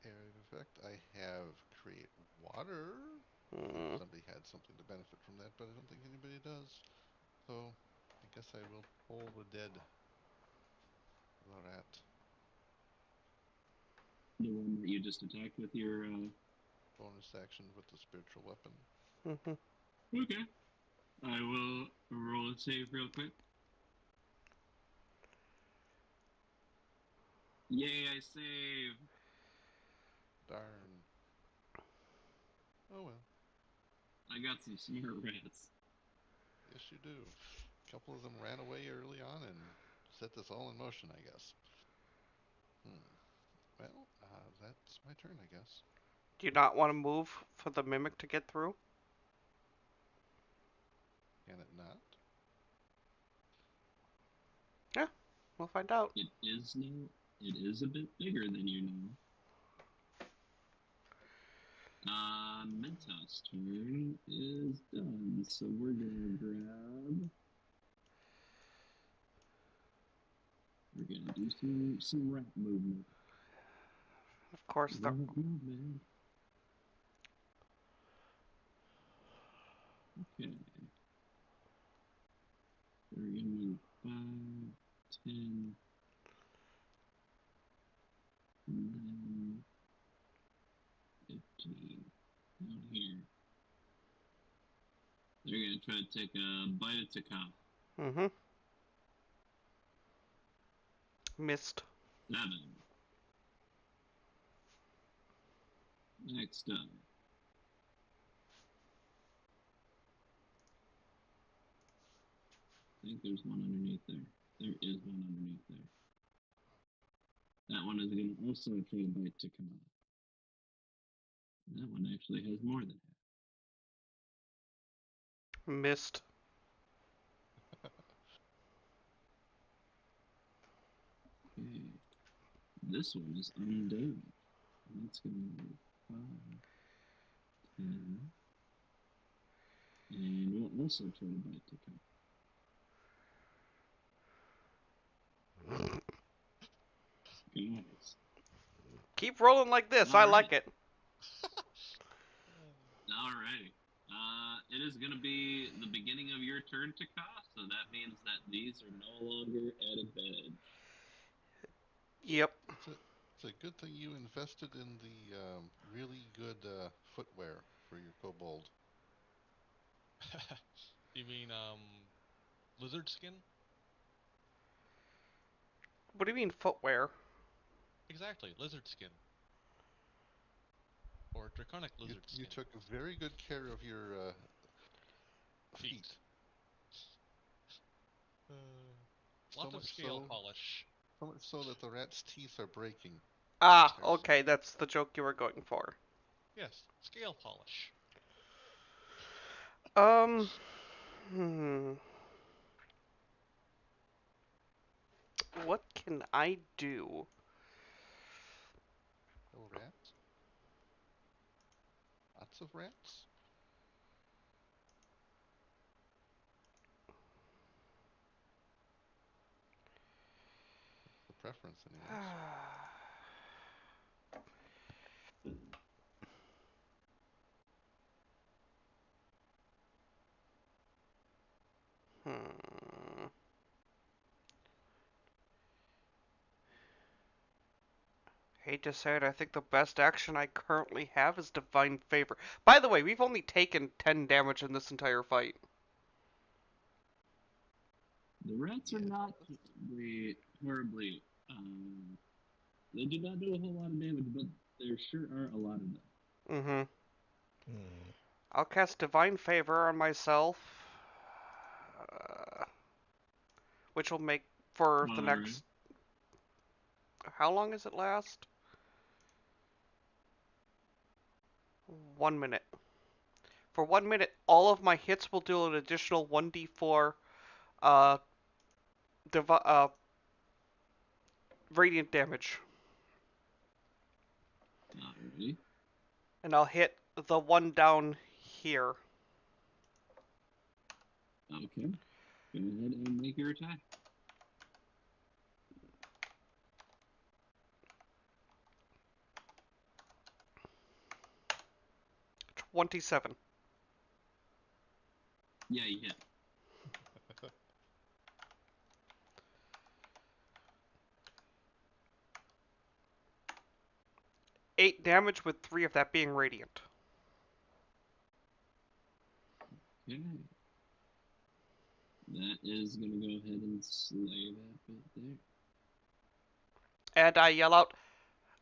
S5: area of effect. I have create water. If
S2: Mm.
S5: somebody had something to benefit from that, but I don't think anybody does. So, I guess I will pull the dead rat.
S3: The one that you just attacked with your.
S5: Bonus action with the spiritual weapon.
S2: hmm
S3: Okay. I will roll a save real quick. Yay, I saved!
S5: Darn. Oh well.
S3: I got some smart rats.
S5: Yes, you do. A couple of them ran away early on and set this all in motion, I guess. Well, that's my turn, I guess.
S2: Do you not want to move for the mimic to get through?
S5: Can it not?
S2: We'll find out.
S3: It is now. It is a bit bigger than you know. Mentos' turn is done, so we're gonna grab. We're gonna do some rat movement.
S2: Of course, the
S3: Rat movement. Okay. We're gonna move 5, 10, 9, 15. Down here. They're gonna try to take a bite at Takaf.
S2: hmm missed.
S3: 7. Next up. I think there's one underneath there. There is one underneath there. That one is going to also try to bite to come out. That one actually has more than half.
S2: Missed.
S3: Okay. This one is undamaged. And that's going to be 5, 10. And we'll also try to bite to come. Guys.
S2: Keep rolling like this. I like it.
S3: Alrighty. It is going to be the beginning of your turn, Takaf, so that means that these are no longer at advantage.
S2: Yep.
S5: It's a good thing you invested in the really good footwear for your kobold.
S1: You mean lizard skin?
S2: What do you mean footwear?
S1: Exactly, lizard skin. Or draconic lizard
S5: You
S1: skin.
S5: took very good care of your feet.
S1: Lots
S5: So
S1: of
S5: much
S1: scale
S5: so,
S1: polish.
S5: so much so that the rat's teeth are breaking.
S2: Ah,
S5: Seriously.
S2: okay, that's the joke you were going for.
S1: Yes, scale polish.
S2: Hmm. What can I do?
S5: Oh, rats? Lots of rats? preference, anyways.
S2: Hmm. Hate to say it, I think the best action I currently have is Divine Favor. By the way, we've only taken 10 damage in this entire fight.
S3: The rats are
S5: Yeah.
S3: not horribly. They do not do a whole lot of damage, but there sure are a lot of them.
S2: Mm-hmm.
S4: Hmm.
S2: I'll cast Divine Favor on myself, which will make for the
S3: Alright.
S2: next... How long does it last? 1 minute. For 1 minute, all of my hits will do an additional 1d4 uh, radiant damage.
S3: Alrighty.
S2: And I'll hit the one down here.
S3: Okay. Go ahead and make your attack.
S2: $27.
S3: Yeah, you hit.
S2: 8 damage with 3 of that being radiant.
S3: Okay. That is gonna go ahead and slay that bit there.
S2: And I yell out,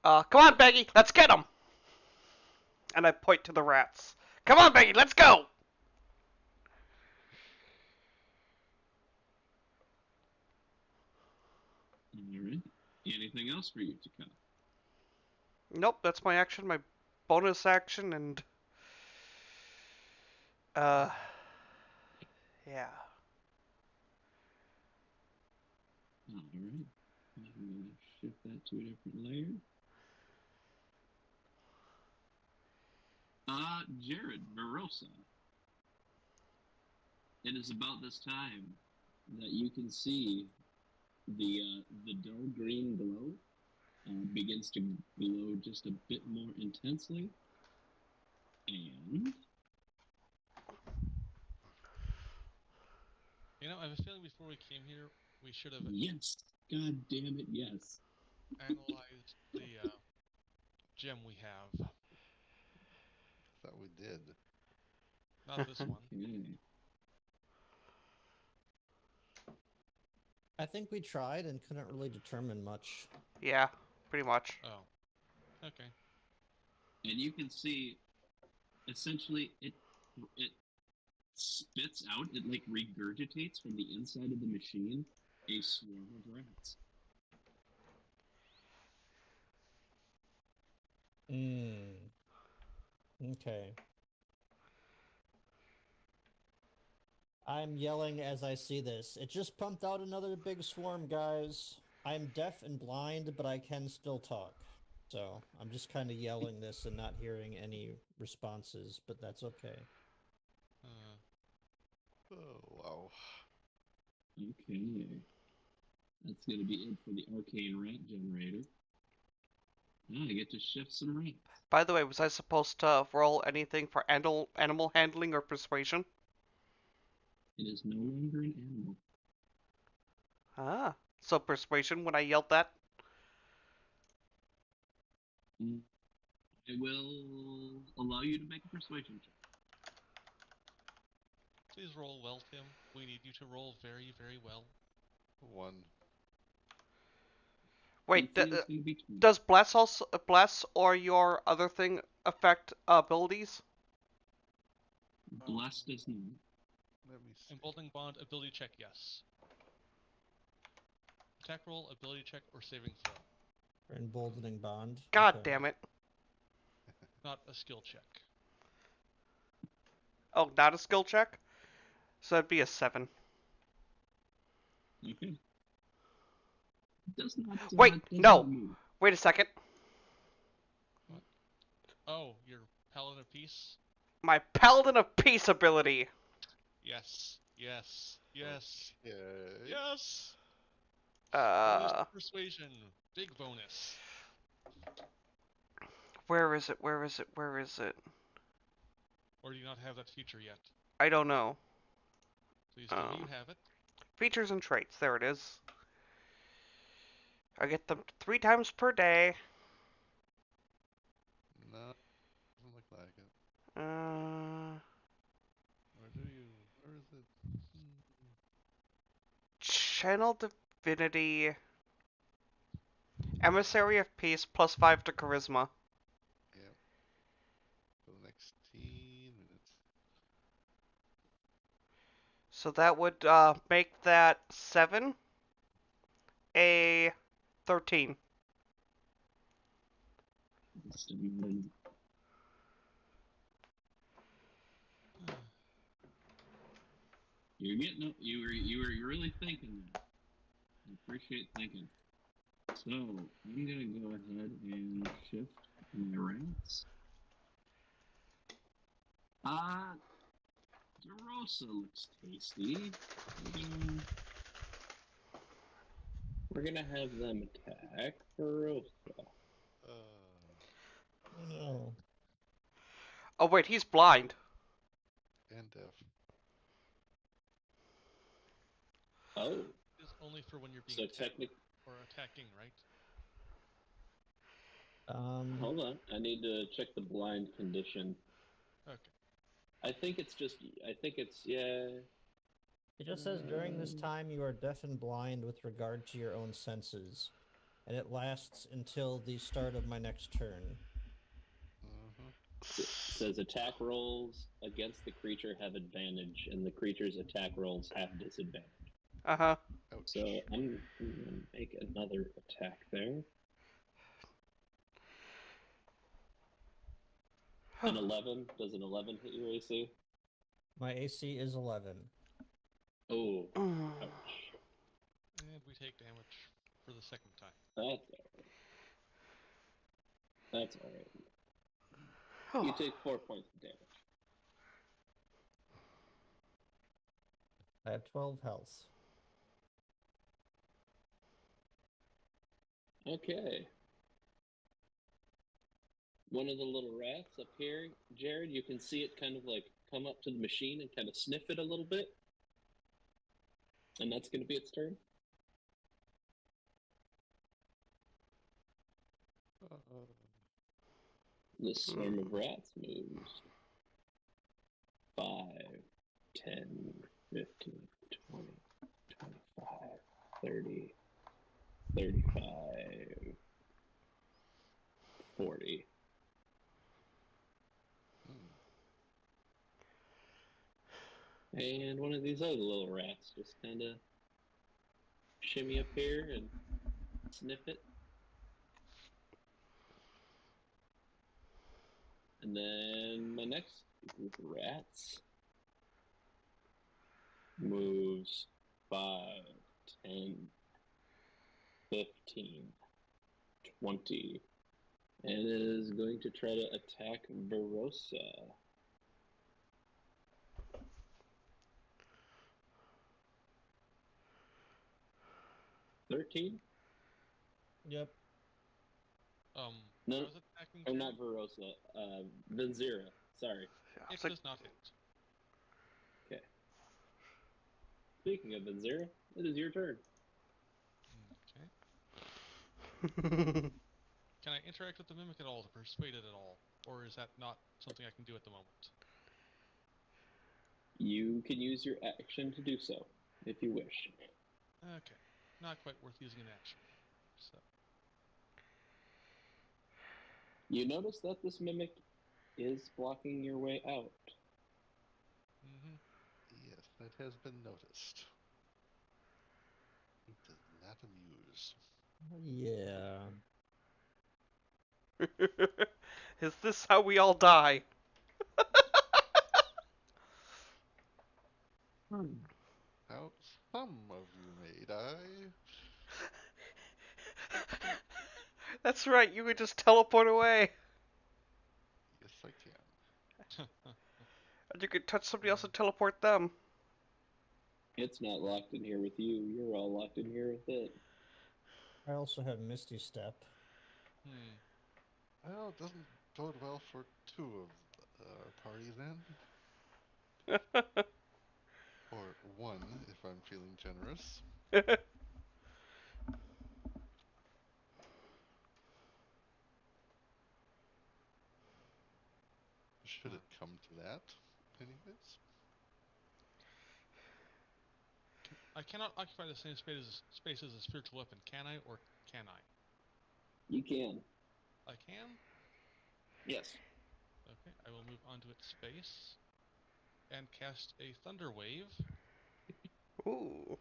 S2: come on, Beggy, let's get him! And I point to the rats. Come on, Beggy, let's go!
S3: Alright. Anything else for you to cut?
S2: Nope, that's my action, my bonus action, and... yeah.
S3: Alright. I'm gonna shift that to a different layer. Jared Verosa. It is about this time that you can see the dull green glow begins to glow just a bit more intensely, and
S1: You know, I have a feeling before we came here, we should have
S3: yes, god damn it, yes.
S1: analyzed the gem we have.
S5: Thought we did.
S1: Not this one.
S3: Okay.
S4: I think we tried and couldn't really determine much.
S2: Yeah, pretty much.
S1: Oh. Okay.
S3: And you can see, essentially, it spits out, it like regurgitates from the inside of the machine a swarm of rats.
S4: Okay. I'm yelling as I see this. It just pumped out another big swarm, guys. I'm deaf and blind, but I can still talk. So I'm just kind of yelling this and not hearing any responses, but that's okay.
S5: Oh, wow.
S3: Okay. That's going to be it for the arcane rat generator. Now I get to shift some rats.
S2: By the way, was I supposed to roll anything for animal handling or persuasion?
S3: It is no longer an animal.
S2: Ah, so persuasion when I yelled that?
S3: I will allow you to make a persuasion check.
S1: Please roll well, Tim. We need you to roll very, very well.
S5: 1.
S2: Wait,
S3: Hopefully it's gonna be 20.
S2: does bless or your other thing affect abilities?
S3: Bless does not.
S5: Let me see.
S1: Emboldening Bond, ability check, yes. Attack roll, ability check, or saving throw.
S4: For emboldening bond.
S2: God
S4: Okay.
S2: damn it.
S1: Not a skill check.
S2: Oh, not a skill check? So that'd be a 7.
S3: Okay. Does not.
S2: Wait,
S3: does
S2: no.
S3: not move.
S2: Wait a second.
S1: Oh, your Paladin of Peace?
S2: My Paladin of Peace ability.
S1: Yes. Yes. Yes.
S5: Yeah.
S1: Yes! Bonus
S2: Uh,
S1: to persuasion. Big bonus.
S2: where is it? Where is it? Where is it?
S1: Or do you not have that feature yet?
S2: I don't know.
S1: Please tell me you
S2: Um,
S1: have it.
S2: Features and traits. There it is. I get them 3 times per day.
S5: No, doesn't look like it.
S2: Uh,
S5: Or do you? Where is it?
S2: Channel Divinity. Emissary of Peace plus 5 to Charisma.
S5: Yep. For the next 10 minutes.
S2: So that would make that 7 a 13.
S3: You're getting you were really thinking that. I appreciate thinking. So I'm gonna go ahead and shift my rats. DeRosa looks tasty. We're gonna have them attack DeRosa.
S4: Oh no.
S2: Oh wait, he's blind.
S5: And deaf.
S3: Oh,
S1: It's only for when you're being
S3: so
S1: attacked
S3: technically,
S1: or attacking, right?
S3: hold on. I need to check the blind condition.
S1: Okay.
S3: I think it's yeah.
S4: It just says during this time you are deaf and blind with regard to your own senses, and it lasts until the start of my next turn.
S3: Says attack rolls against the creature have advantage, and the creature's attack rolls have disadvantage.
S2: Uh-huh.
S5: Ouch.
S3: So I'm gonna make another attack there. An 11. Does an 11 hit your AC?
S4: My AC is 11.
S3: Oh,
S2: Mm.
S3: ouch.
S1: And we take damage for the second time.
S3: That's alright. You take 4 points of damage.
S4: I have 12 health.
S3: Okay. One of the little rats up here, Jared, you can see it kind of like come up to the machine and kind of sniff it a little bit. And that's going to be its turn. The swarm of rats moves 5, 10, 15, 20, 25, 30, 35, 40. And one of these other little rats just kind of shimmy up here and sniff it. And then my next group of rats moves 5, 10, 15, 20, and is going to try to attack Barossa. $13?
S4: Yep.
S3: No,
S1: I was attacking
S3: or
S1: Jared.
S3: not Barossa. Venzira. Sorry.
S1: It
S2: like,
S1: does not hit.
S3: Okay. Speaking of Venzira, it is your turn.
S1: Okay. Can I interact with the mimic at all to persuade it at all? Or is that not something I can do at the moment?
S3: You can use your action to do so, if you wish.
S1: Okay. Not quite worth using an action. So.
S3: You notice that this mimic is blocking your way out.
S1: Mm-hmm.
S5: Yes, that has been noticed. It does not amuse.
S4: Yeah.
S2: Is this how we all die?
S5: How some of you may die.
S2: That's right, you could just teleport away.
S5: Yes, I can.
S2: And you could touch somebody else and teleport them.
S3: It's not locked in here with you. You're all locked in here with it.
S4: I also have Misty Step.
S1: Hmm.
S5: Well, it doesn't bode well for two of our party then. Or one, if I'm feeling generous. Should it come to that, anyways?
S1: I cannot occupy the same space as a spiritual weapon, can I, or can I?
S3: You can.
S1: I can?
S3: Yes.
S1: Okay, I will move onto its space and cast a Thunder Wave
S2: Ooh.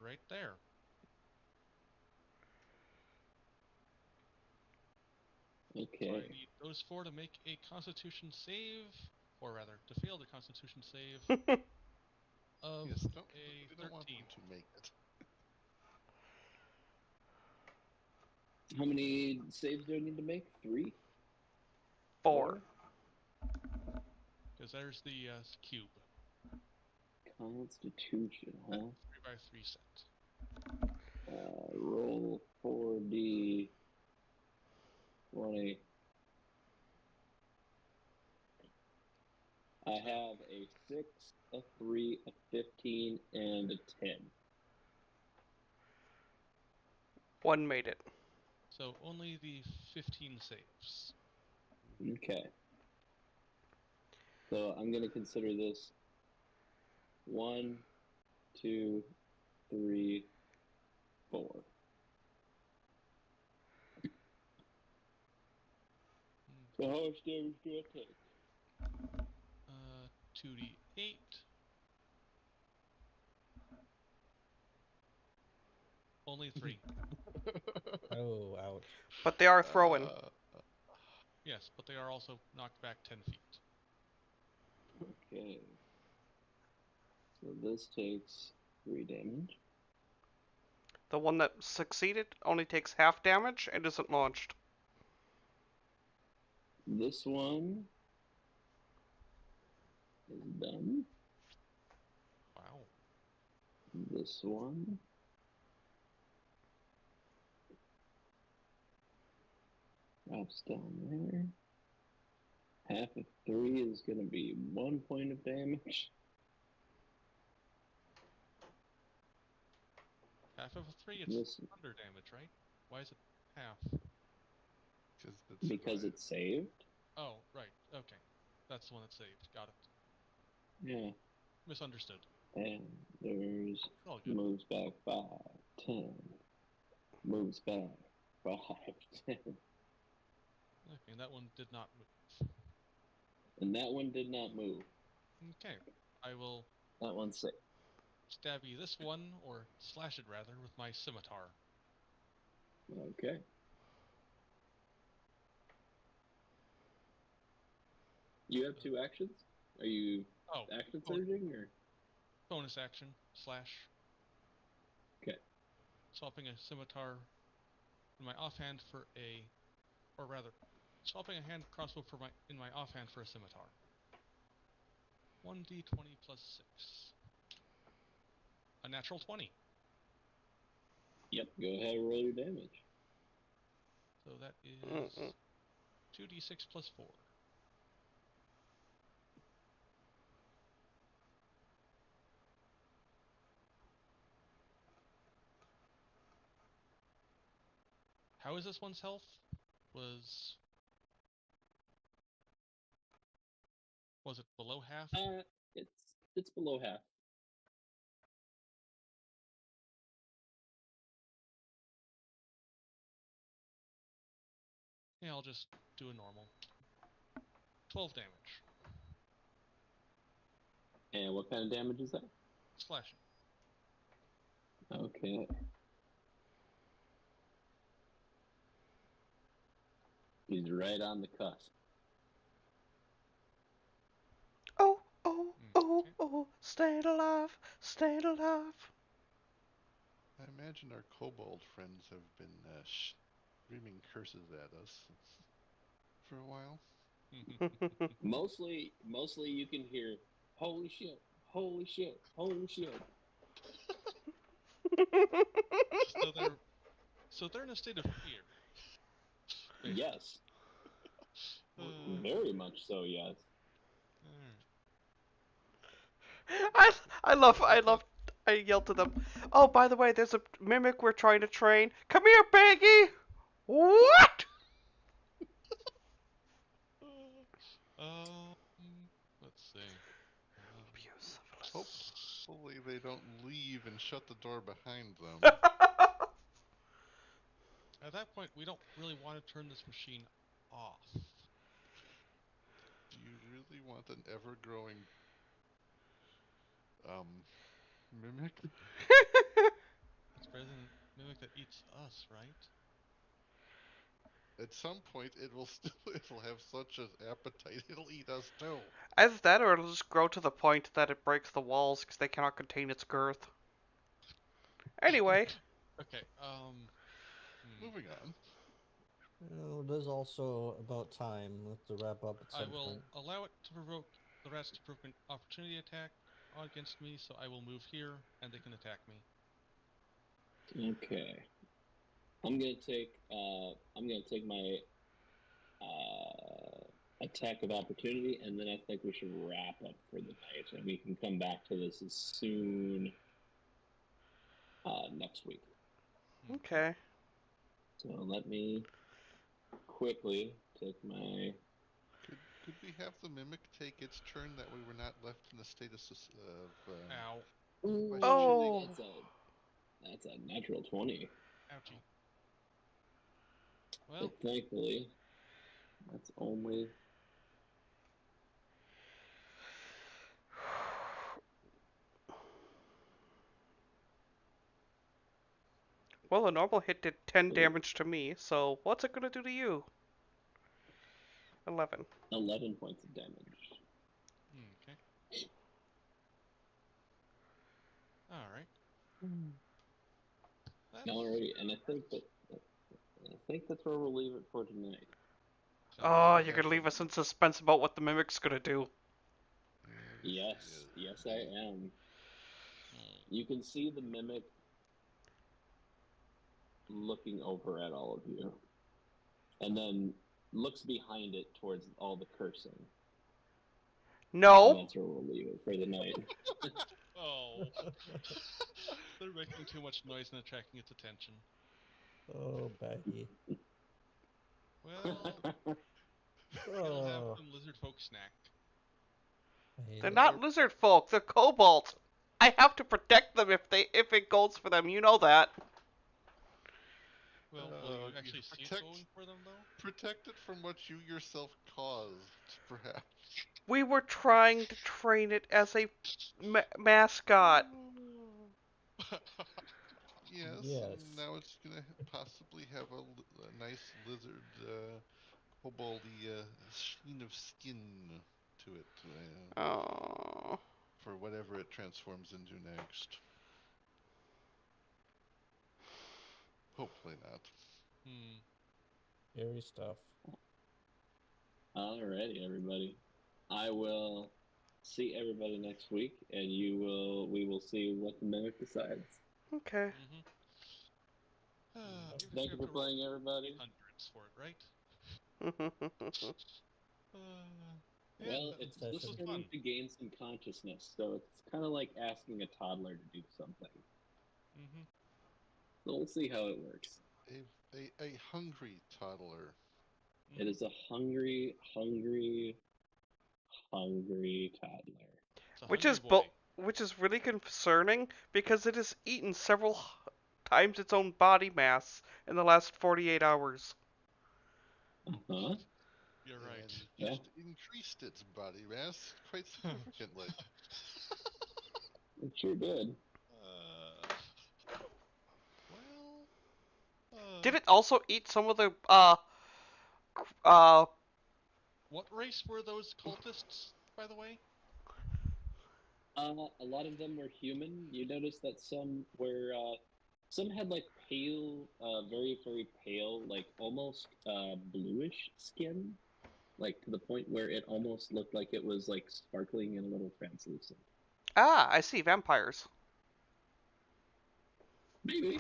S1: right there. So
S3: Okay.
S1: I need those 4 to make a Constitution save, or rather, to fail the Constitution save of
S5: Yes,
S1: a
S5: we don't want
S1: 13.
S5: them to make it.
S3: How many saves do I need to make? 3?
S2: 4.
S1: Because there's the cube.
S3: Constitution, huh?
S1: 3x3 set.
S3: Roll 4d20. I have a 6, a 3, a 15, and a 10.
S2: 1 made it.
S1: So only the 15 saves.
S3: Okay. So I'm going to consider this 1, 2, 3, 4. So how much damage do I take?
S1: 2d8. Only 3.
S4: Oh, ouch.
S2: But they are throwing.
S1: Yes, but they are also knocked back 10 feet.
S3: Okay. So this takes 3 damage.
S2: The one that succeeded only takes half damage and isn't launched.
S3: This one is done.
S1: Wow.
S3: This one drops down there. Half of 3 is going to be 1 point of damage.
S1: Half of a 3, it's
S3: This,
S1: thunder damage, right? Why is it half?
S3: because it's saved.
S1: Oh, right. Okay. That's the one that saved. Got it.
S3: Yeah.
S1: Misunderstood.
S3: And there's
S1: All good.
S3: moves back 5, 10. Moves back 5, 10.
S1: Okay, and that one did not move.
S3: And that one did not move.
S1: Okay. I will
S3: That one's safe.
S1: stabby this one, or slash it rather, with my scimitar.
S3: Okay. You have 2 actions? Are you action surging or?
S1: Bonus action, slash.
S3: Okay.
S1: Swapping a scimitar in my offhand for a, or rather, swapping a hand crossbow in my offhand for a scimitar. 1d20 plus 6. A natural 20.
S3: Yep, go ahead and roll your damage.
S1: So that is 2d6 plus 4. How is this one's health? Was it below half?
S3: It's below half.
S1: Yeah, I'll just do a normal. 12 damage.
S3: And what kind of damage is that?
S1: Slashing.
S3: Okay. He's right on the cusp.
S2: Oh, oh, oh,
S1: Okay.
S2: oh, stay alive, stay alive.
S5: I imagine our kobold friends have been screaming curses at us for a while.
S3: Mostly you can hear, holy shit, holy shit, holy shit.
S1: So So they're in a state of fear. basically.
S3: Yes,
S1: Uh,
S3: very much so. Yes.
S1: alright.
S2: I yelled to them, oh, by the way, there's a mimic we're trying to train. Come here, Peggy! What?
S1: Um, let's see.
S5: Hopefully they don't leave and shut the door behind them.
S1: At that point, we don't really want to turn this machine off.
S5: Do you really want an ever-growing mimic?
S1: It's better than a mimic that eats us, right?
S5: At some point, it'll have such an appetite, it'll eat us too.
S2: Either that or it'll just grow to the point that it breaks the walls because they cannot contain its girth. Anyway.
S1: Okay,
S5: Moving on.
S4: Well, it is also about time. Let's wrap up at
S1: I
S4: some
S1: will
S4: point.
S1: allow it to provoke the rats to provoke an opportunity attack against me, so I will move here, and they can attack me.
S3: Okay. I'm gonna take my attack of opportunity, and then I think we should wrap up for the night, and we can come back to this as soon next week.
S2: Okay.
S3: So let me quickly take my.
S5: Could we have the mimic take its turn that we were not left in a state of
S1: Ow.
S2: Oh.
S3: That's a natural 20.
S1: Ouchie.
S3: But
S1: Well,
S3: thankfully, that's only.
S2: Well, a normal hit did 10 damage to me, so what's it gonna do to you? 11.
S3: 11 points of damage.
S1: okay. Alright.
S3: Alrighty, and I think that's where we'll leave it for tonight.
S2: Oh, you're gonna leave us in suspense about what the mimic's gonna do.
S3: Yes, I am. You can see the mimic looking over at all of you, and then looks behind it towards all the cursing. And
S2: No.
S3: that's where we'll leave it for the night.
S1: Oh. They're making too much noise and attracting its attention.
S4: Oh, Becky.
S1: Well, it'll have some lizard folk snack.
S4: I hate
S2: They're
S4: it.
S2: not lizard folk, they're kobolds. I have to protect them if it goes for them, you know that.
S1: Well, will you
S5: you
S1: actually see it
S5: protect-
S1: going for them, though?
S5: Protect it from what you yourself caused, perhaps.
S2: We were trying to train it as a mascot.
S5: Yes.
S4: Yes.
S5: And now it's gonna possibly have a nice lizard, koboldy sheen of skin to it
S2: Oh.
S5: for whatever it transforms into next. Hopefully not.
S4: Scary stuff.
S3: Alrighty, everybody. I will see everybody next week, and we will see what the mimic decides.
S2: Okay.
S3: Thank you for playing, everybody.
S1: Hundreds for it, right? Yeah,
S3: Well, it's
S1: this was fun.
S3: starting to gain some consciousness, so it's kind of like asking a toddler to do something. So we'll see how it works.
S5: A hungry toddler.
S3: It is a hungry toddler.
S1: It's a
S2: Which
S1: hungry
S2: is
S1: boy.
S2: which is really concerning because it has eaten several times its own body mass in the last 48 hours.
S3: Uh-huh.
S1: You're right.
S5: And
S3: Yeah.
S5: just increased its body mass quite significantly.
S3: It sure did.
S2: Did it also eat some of the
S1: What race were those cultists, by the way?
S3: A lot of them were human. You notice that some were, some had like pale, very, very pale, like almost bluish skin, like to the point where it almost looked like it was like sparkling and a little translucent.
S2: I see, vampires.
S3: Maybe.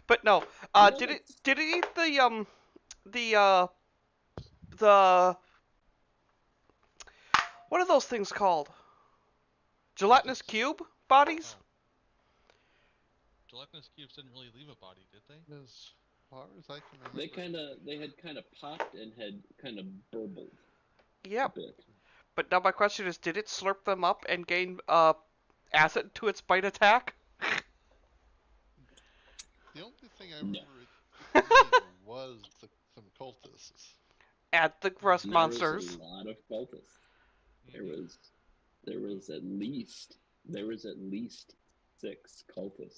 S2: But no,
S3: No,
S2: did it
S3: it's-
S2: did it eat the the what are those things called? Gelatinous
S1: Cultists.
S2: cube bodies?
S1: Oh. Gelatinous cubes didn't really leave a body, did they?
S5: As far as I can remember,
S3: they had kind of popped and had kind of burbled a
S2: Yep.
S3: bit.
S2: But now my question is, did it slurp them up and gain acid to its bite attack?
S5: the only thing I
S3: No.
S5: remember it eating was some cultists.
S2: At the rust
S3: There
S2: monsters.
S3: was a lot of cultists. There
S1: Mhm.
S3: was there was at least 6 cultists.